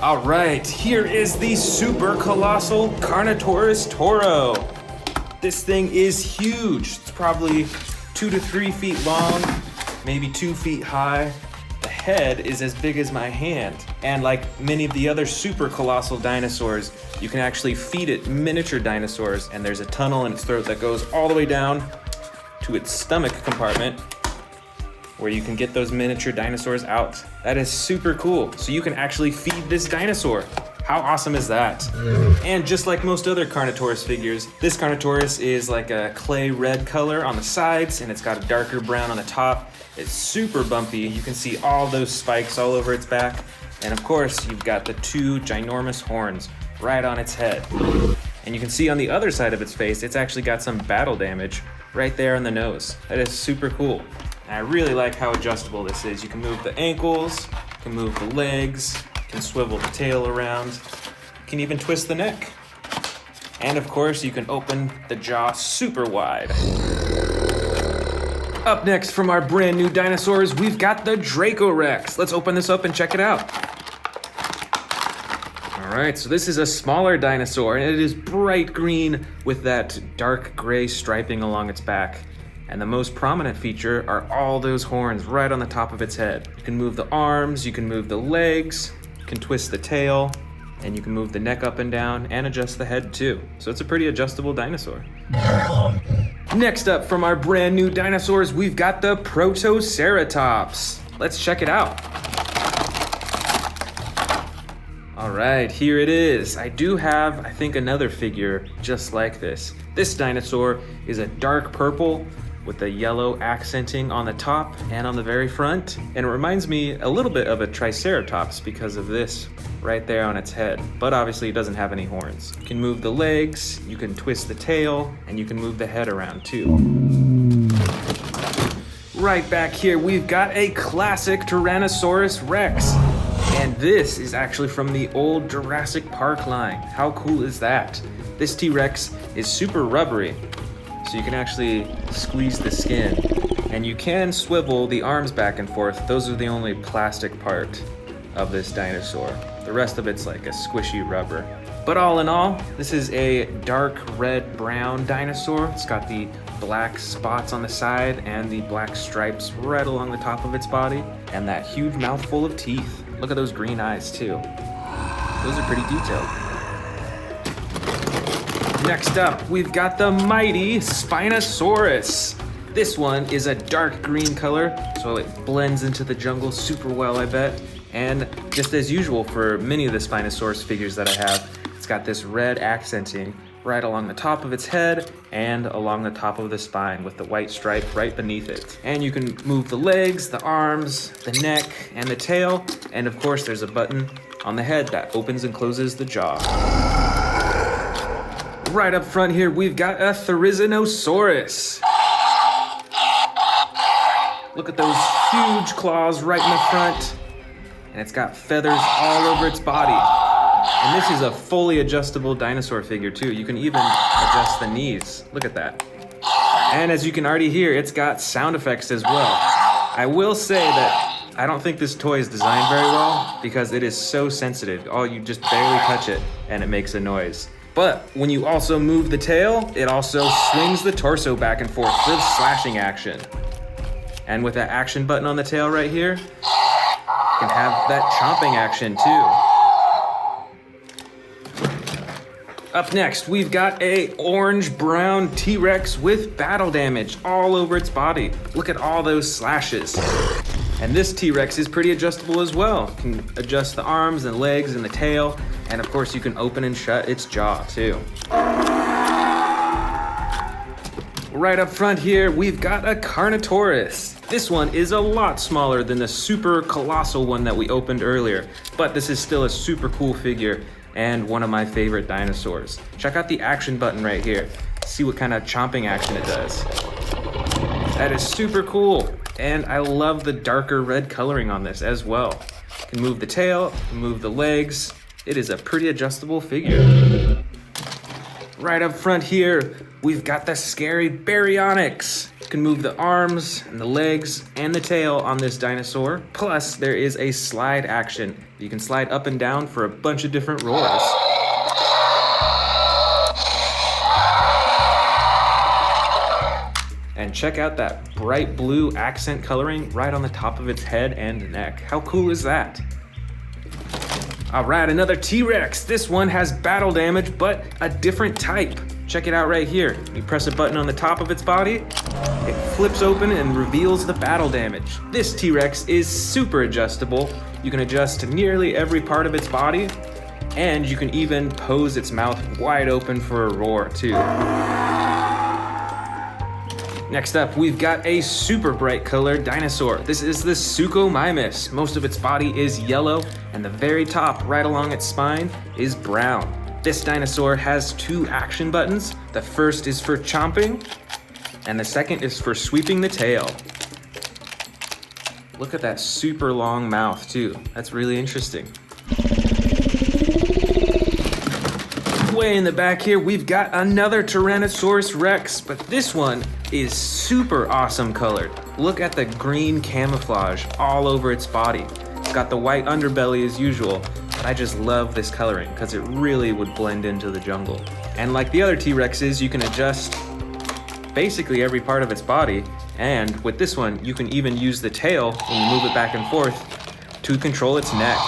All right, here is the super colossal Carnotaurus Toro. This thing is huge. It's probably 2 to 3 feet long, maybe 2 feet high. The head is as big as my hand. And like many of the other super colossal dinosaurs, you can actually feed it miniature dinosaurs, and there's a tunnel in its throat that goes all the way down to its stomach compartment, where you can get those miniature dinosaurs out. That is super cool. So you can actually feed this dinosaur. How awesome is that? And just like most other Carnotaurus figures, this Carnotaurus is like a clay red color on the sides, and it's got a darker brown on the top. It's super bumpy. You can see all those spikes all over its back. And of course, you've got the 2 ginormous horns right on its head. And you can see on the other side of its face, it's actually got some battle damage right there on the nose. That is super cool. And I really like how adjustable this is. You can move the ankles, you can move the legs, you can swivel the tail around, you can even twist the neck. And of course, you can open the jaw super wide. Up next from our brand new dinosaurs, we've got the Dracorex. Let's open this up and check it out. All right, so this is a smaller dinosaur, and it is bright green with that dark gray striping along its back. And the most prominent feature are all those horns right on the top of its head. You can move the arms, you can move the legs, you can twist the tail, and you can move the neck up and down and adjust the head too. So it's a pretty adjustable dinosaur. Next up from our brand new dinosaurs, we've got the Protoceratops. Let's check it out. All right, here it is. I do have, I think, another figure just like this. This dinosaur is a dark purple with the yellow accenting on the top and on the very front. And it reminds me a little bit of a Triceratops because of this right there on its head. But obviously it doesn't have any horns. You can move the legs, you can twist the tail, and you can move the head around too. Right back here, we've got a classic Tyrannosaurus Rex. And this is actually from the old Jurassic Park line. How cool is that? This T-Rex is super rubbery, so you can actually squeeze the skin. And you can swivel the arms back and forth. Those are the only plastic part of this dinosaur. The rest of it's like a squishy rubber. But all in all, this is a dark red-brown dinosaur. It's got the black spots on the side and the black stripes right along the top of its body, and that huge mouthful of teeth. Look at those green eyes too. Those are pretty detailed. Next up, we've got the mighty Spinosaurus. This one is a dark green color, so it blends into the jungle super well, I bet. And just as usual for many of the Spinosaurus figures that I have, it's got this red accenting right along the top of its head and along the top of the spine with the white stripe right beneath it. And you can move the legs, the arms, the neck, and the tail. And of course, there's a button on the head that opens and closes the jaw. Right up front here, we've got a Therizinosaurus. Look at those huge claws right in the front. And it's got feathers all over its body. And this is a fully adjustable dinosaur figure too. You can even adjust the knees. Look at that. And as you can already hear, it's got sound effects as well. I will say that I don't think this toy is designed very well because it is so sensitive. Oh, you just barely touch it and it makes a noise. But when you also move the tail, it also swings the torso back and forth for slashing action. And with that action button on the tail right here, you can have that chomping action too. Up next, we've got a orange-brown T-Rex with battle damage all over its body. Look at all those slashes. And this T-Rex is pretty adjustable as well. You can adjust the arms and legs and the tail, and of course you can open and shut its jaw too. Right up front here, we've got a Carnotaurus. This one is a lot smaller than the super colossal one that we opened earlier, but this is still a super cool figure and one of my favorite dinosaurs. Check out the action button right here. See what kind of chomping action it does. That is super cool. And I love the darker red coloring on this as well. You can move the tail, move the legs. It is a pretty adjustable figure. Right up front here, we've got the scary Baryonyx. You can move the arms and the legs and the tail on this dinosaur. Plus, there is a slide action. You can slide up and down for a bunch of different roars. And check out that bright blue accent coloring right on the top of its head and neck. How cool is that? All right, another T-Rex. This one has battle damage, but a different type. Check it out right here. You press a button on the top of its body, it flips open and reveals the battle damage. This T-Rex is super adjustable. You can adjust nearly every part of its body, and you can even pose its mouth wide open for a roar too. Next up, we've got a super bright colored dinosaur. This is the Suchomimus. Most of its body is yellow, and the very top, right along its spine, is brown. This dinosaur has two action buttons. The first is for chomping, and the second is for sweeping the tail. Look at that super long mouth too. That's really interesting. Way in the back here, we've got another Tyrannosaurus Rex, but this one is super awesome colored. Look at the green camouflage all over its body. It's got the white underbelly as usual, but I just love this coloring because it really would blend into the jungle. And like the other T-Rexes, you can adjust basically every part of its body, and with this one, you can even use the tail when you move it back and forth to control its neck.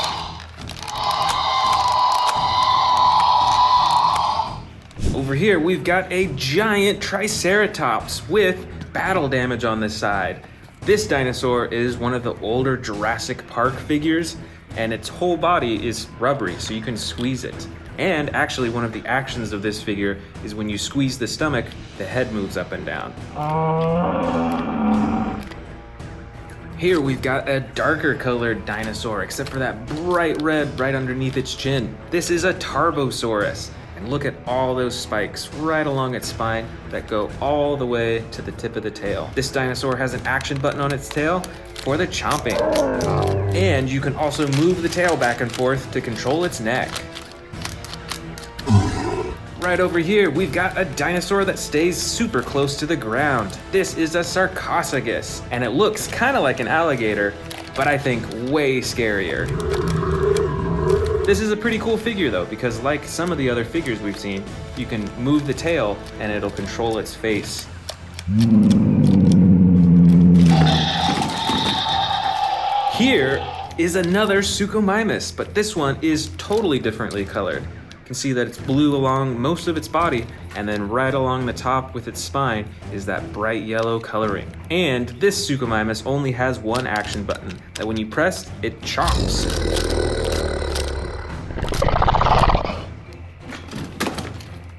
Over here, we've got a giant Triceratops with battle damage on this side. This dinosaur is one of the older Jurassic Park figures, and its whole body is rubbery, so you can squeeze it. And actually, one of the actions of this figure is when you squeeze the stomach, the head moves up and down. Here we've got a darker colored dinosaur, except for that bright red right underneath its chin. This is a Tarbosaurus. And look at all those spikes right along its spine that go all the way to the tip of the tail. This dinosaur has an action button on its tail for the chomping. And you can also move the tail back and forth to control its neck. Right over here, we've got a dinosaur that stays super close to the ground. This is a Sarcophagus, and it looks kind of like an alligator, but I think way scarier. This is a pretty cool figure though, because like some of the other figures we've seen, you can move the tail and it'll control its face. Here is another Suchomimus, but this one is totally differently colored. You can see that it's blue along most of its body, and then right along the top with its spine is that bright yellow coloring. And this Suchomimus only has one action button that when you press, it chomps.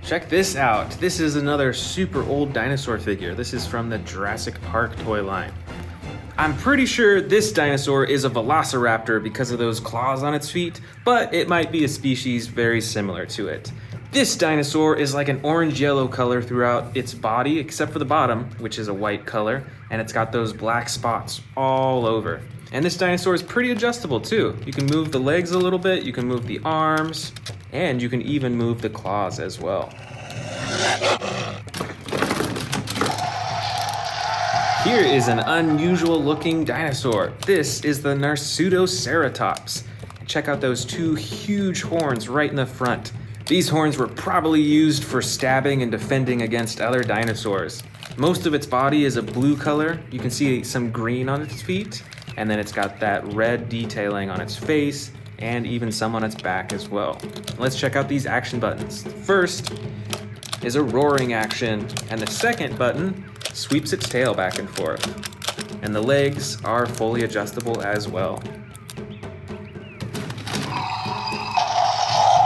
Check this out. This is another super old dinosaur figure. This is from the Jurassic Park toy line. I'm pretty sure this dinosaur is a velociraptor because of those claws on its feet, but it might be a species very similar to it. This dinosaur is like an orange-yellow color throughout its body, except for the bottom, which is a white color, and it's got those black spots all over. And this dinosaur is pretty adjustable too. You can move the legs a little bit, you can move the arms, and you can even move the claws as well. Here is an unusual looking dinosaur. This is the Narsutoceratops. Check out those two huge horns right in the front. These horns were probably used for stabbing and defending against other dinosaurs. Most of its body is a blue color. You can see some green on its feet, and then it's got that red detailing on its face and even some on its back as well. Let's check out these action buttons. First is a roaring action, and the second button sweeps its tail back and forth. And the legs are fully adjustable as well.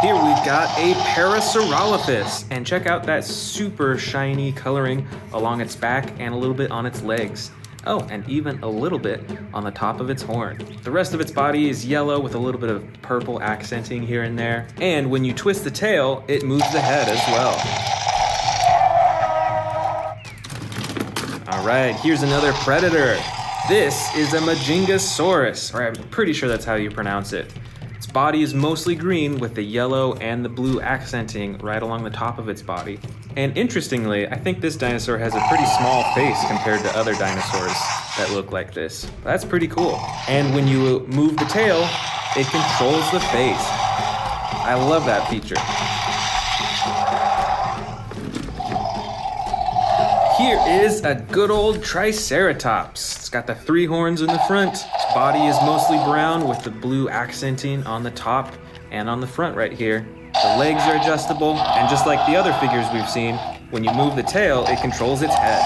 Here we've got a Parasaurolophus, and check out that super shiny coloring along its back and a little bit on its legs. Oh, and even a little bit on the top of its horn. The rest of its body is yellow with a little bit of purple accenting here and there. And when you twist the tail, it moves the head as well. All right, here's another predator. This is a Majingasaurus, or I'm pretty sure that's how you pronounce it. Its body is mostly green with the yellow and the blue accenting right along the top of its body. And interestingly, I think this dinosaur has a pretty small face compared to other dinosaurs that look like this. That's pretty cool. And when you move the tail, it controls the face. I love that feature. Here is a good old Triceratops. It's got the three horns in the front. Its body is mostly brown with the blue accenting on the top and on the front right here. The legs are adjustable, and just like the other figures we've seen, when you move the tail, it controls its head.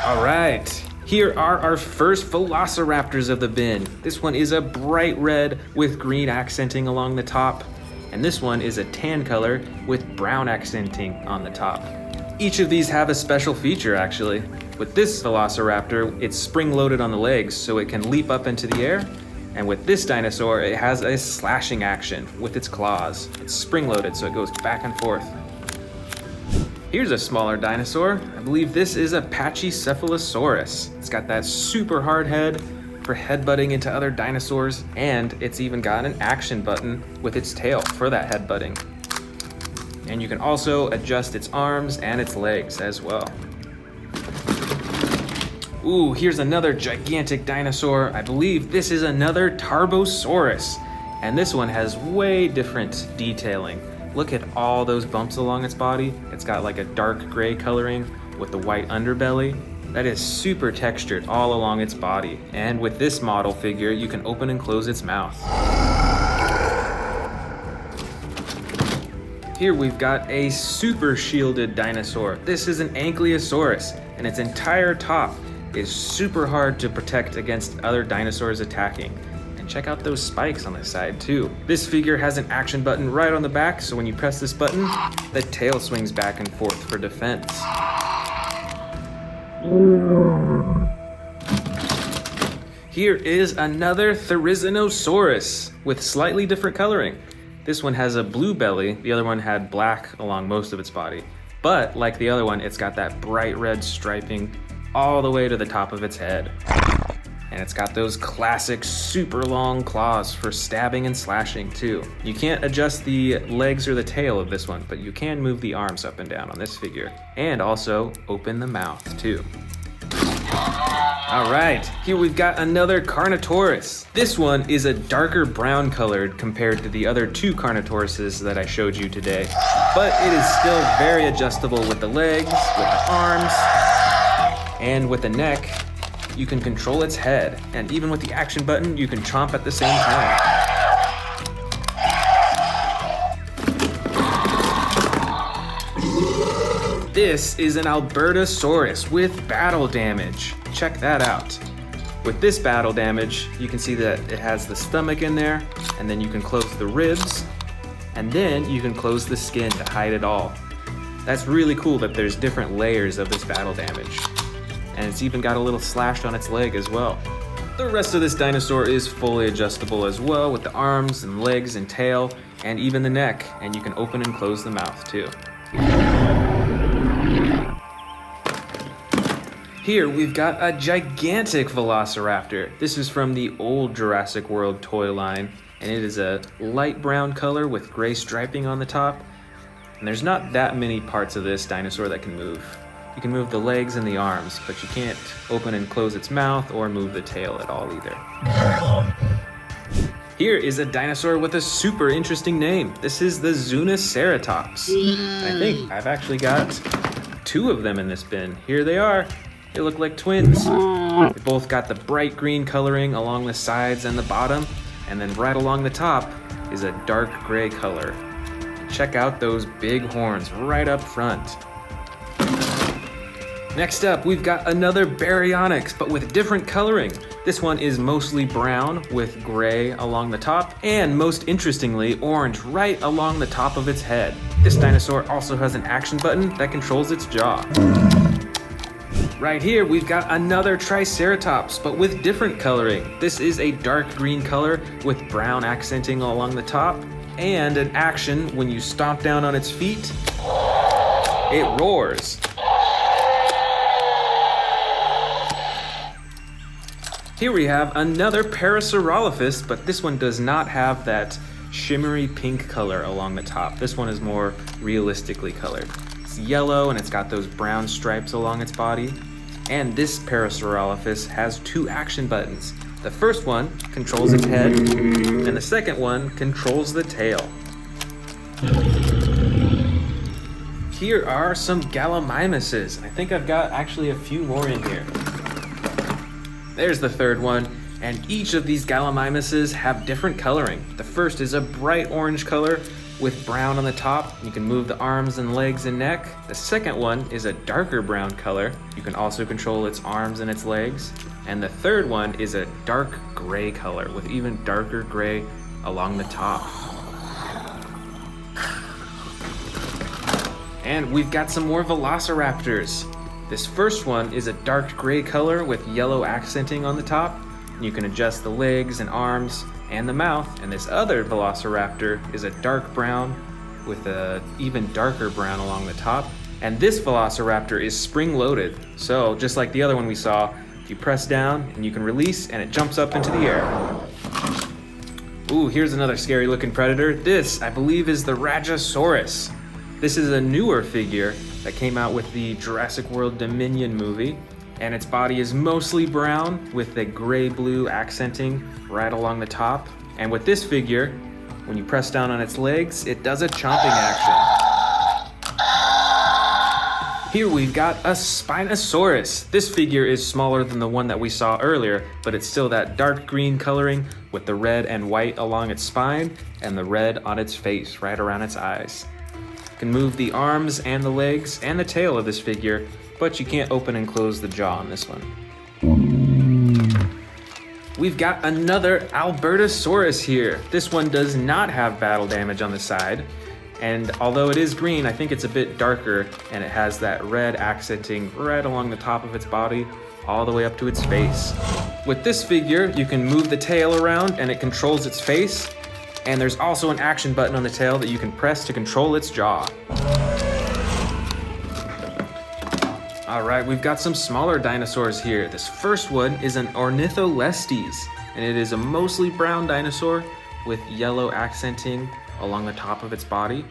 All right, here are our first velociraptors of the bin. This one is a bright red with green accenting along the top. And this one is a tan color with brown accenting on the top. Each of these have a special feature actually. With this velociraptor, it's spring-loaded on the legs so it can leap up into the air. And with this dinosaur, it has a slashing action with its claws. It's spring-loaded so it goes back and forth. Here's a smaller dinosaur. I believe this is a Pachycephalosaurus. It's got that super hard head for headbutting into other dinosaurs, and it's even got an action button with its tail for that headbutting. And you can also adjust its arms and its legs as well. Ooh, here's another gigantic dinosaur. I believe this is another Tarbosaurus, and this one has way different detailing. Look at all those bumps along its body. It's got like a dark gray coloring with the white underbelly. That is super textured all along its body. And with this model figure, you can open and close its mouth. Here we've got a super shielded dinosaur. This is an Ankylosaurus, and its entire top is super hard to protect against other dinosaurs attacking. And check out those spikes on the side too. This figure has an action button right on the back, so when you press this button, the tail swings back and forth for defense. Here is another Therizinosaurus with slightly different coloring. This one has a blue belly, the other one had black along most of its body. But like the other one, it's got that bright red striping all the way to the top of its head. And it's got those classic super long claws for stabbing and slashing too. You can't adjust the legs or the tail of this one, but you can move the arms up and down on this figure. And also open the mouth too. All right, here we've got another Carnotaurus. This one is a darker brown colored compared to the other two Carnotauruses that I showed you today. But it is still very adjustable with the legs, with the arms, and with the neck. You can control its head, and even with the action button, you can chomp at the same time. This is an Albertosaurus with battle damage. Check that out. With this battle damage, you can see that it has the stomach in there, and then you can close the ribs, and then you can close the skin to hide it all. That's really cool that there's different layers of this battle damage. And it's even got a little slash on its leg as well. The rest of this dinosaur is fully adjustable as well, with the arms and legs and tail, and even the neck, and you can open and close the mouth too. Here we've got a gigantic velociraptor. This is from the old Jurassic World toy line, and it is a light brown color with gray striping on the top. And there's not that many parts of this dinosaur that can move. You can move the legs and the arms, but you can't open and close its mouth or move the tail at all either. Here is a dinosaur with a super interesting name. This is the Zuniceratops. I think I've actually got 2 of them in this bin. Here they are. They look like twins. They both got the bright green coloring along the sides and the bottom, and then right along the top is a dark gray color. Check out those big horns right up front. Next up, we've got another Baryonyx, but with different coloring. This one is mostly brown with gray along the top, and most interestingly, orange right along the top of its head. This dinosaur also has an action button that controls its jaw. Right here, we've got another Triceratops, but with different coloring. This is a dark green color with brown accenting along the top, and an action when you stomp down on its feet, it roars. Here we have another Parasaurolophus, but this one does not have that shimmery pink color along the top. This one is more realistically colored. It's yellow and it's got those brown stripes along its body. And this Parasaurolophus has 2 action buttons. The first one controls its head, and the second one controls the tail. Here are some Gallimimuses. I think I've got actually a few more in here. There's the third one, and each of these Gallimimuses have different coloring. The first is a bright orange color with brown on the top. You can move the arms and legs and neck. The second one is a darker brown color. You can also control its arms and its legs. And the third one is a dark gray color with even darker gray along the top. And we've got some more Velociraptors. This first one is a dark gray color with yellow accenting on the top. You can adjust the legs and arms and the mouth. And this other Velociraptor is a dark brown with a even darker brown along the top. And this Velociraptor is spring-loaded. So just like the other one we saw, you press down and you can release and it jumps up into the air. Ooh, here's another scary looking predator. This, I believe, is the Rajasaurus. This is a newer figure that came out with the Jurassic World Dominion movie, and its body is mostly brown with the gray-blue accenting right along the top. And with this figure, when you press down on its legs, it does a chomping action. Here we've got a Spinosaurus. This figure is smaller than the one that we saw earlier, but it's still that dark green coloring with the red and white along its spine and the red on its face right around its eyes. You can move the arms and the legs and the tail of this figure, but you can't open and close the jaw on this one. We've got another Albertosaurus here. This one does not have battle damage on the side, and although it is green, I think it's a bit darker, and it has that red accenting right along the top of its body, all the way up to its face. With this figure, you can move the tail around and it controls its face, and there's also an action button on the tail that you can press to control its jaw. All right, we've got some smaller dinosaurs here. This first one is an Ornitholestes, and it is a mostly brown dinosaur with yellow accenting along the top of its body.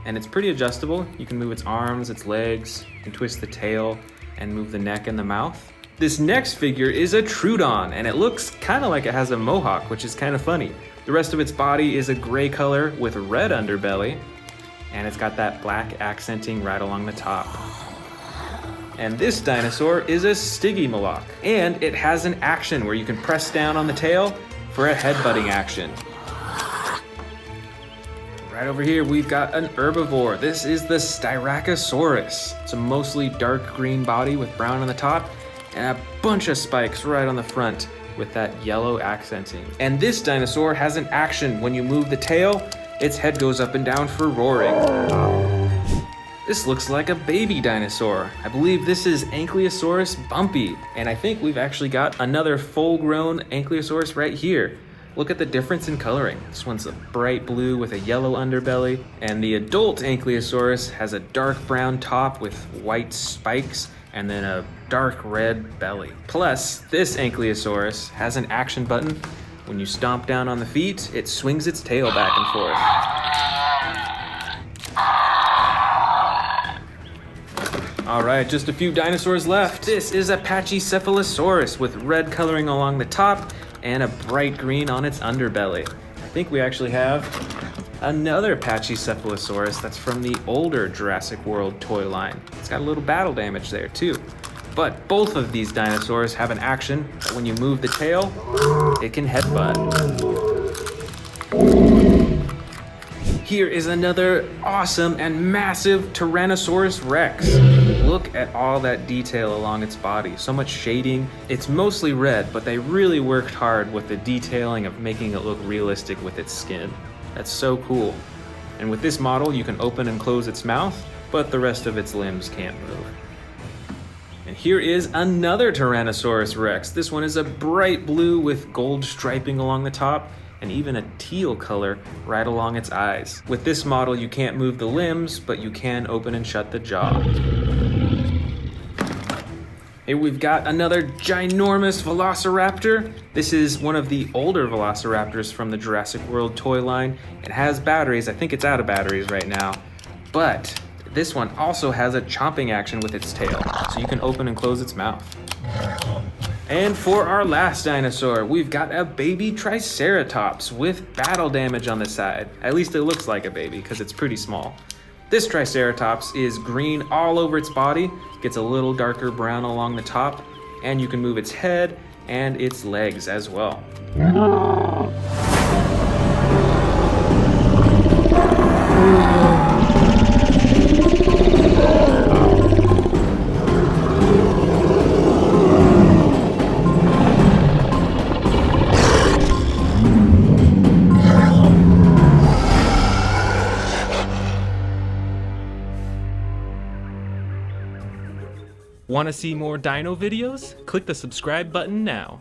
And it's pretty adjustable. You can move its arms, its legs, you can twist the tail and move the neck and the mouth. This next figure is a Troodon, and it looks kind of like it has a mohawk, which is kind of funny. The rest of its body is a gray color with a red underbelly, and it's got that black accenting right along the top. And this dinosaur is a Stygimoloch, and it has an action where you can press down on the tail for a headbutting action. Right over here, we've got an herbivore. This is the Styracosaurus. It's a mostly dark green body with brown on the top and a bunch of spikes right on the front with that yellow accenting. And this dinosaur has an action. When you move the tail, its head goes up and down for roaring. This looks like a baby dinosaur. I believe this is Ankylosaurus bumpy, and I think we've actually got another full-grown Ankylosaurus right here. Look at the difference in coloring. This one's a bright blue with a yellow underbelly, and the adult Ankylosaurus has a dark brown top with white spikes and then a dark red belly. Plus, this Ankylosaurus has an action button. When you stomp down on the feet, it swings its tail back and forth. All right, just a few dinosaurs left. This is a Pachycephalosaurus with red coloring along the top and a bright green on its underbelly. I think we actually have another Pachycephalosaurus that's from the older Jurassic World toy line. It's got a little battle damage there too. But both of these dinosaurs have an action that when you move the tail, it can headbutt. Here is another awesome and massive Tyrannosaurus Rex. Look at all that detail along its body, so much shading. It's mostly red, but they really worked hard with the detailing of making it look realistic with its skin. That's so cool. And with this model, you can open and close its mouth, but the rest of its limbs can't move. And here is another Tyrannosaurus Rex. This one is a bright blue with gold striping along the top and even a teal color right along its eyes. With this model, you can't move the limbs, but you can open and shut the jaw. Here we've got another ginormous Velociraptor. This is one of the older Velociraptors from the Jurassic World toy line. It has batteries. I think it's out of batteries right now. But this one also has a chomping action with its tail, so you can open and close its mouth. And for our last dinosaur, we've got a baby Triceratops with battle damage on the side. At least it looks like a baby because it's pretty small. This Triceratops is green all over its body, gets a little darker brown along the top, and you can move its head and its legs as well. Want to see more dino videos? Click the subscribe button now.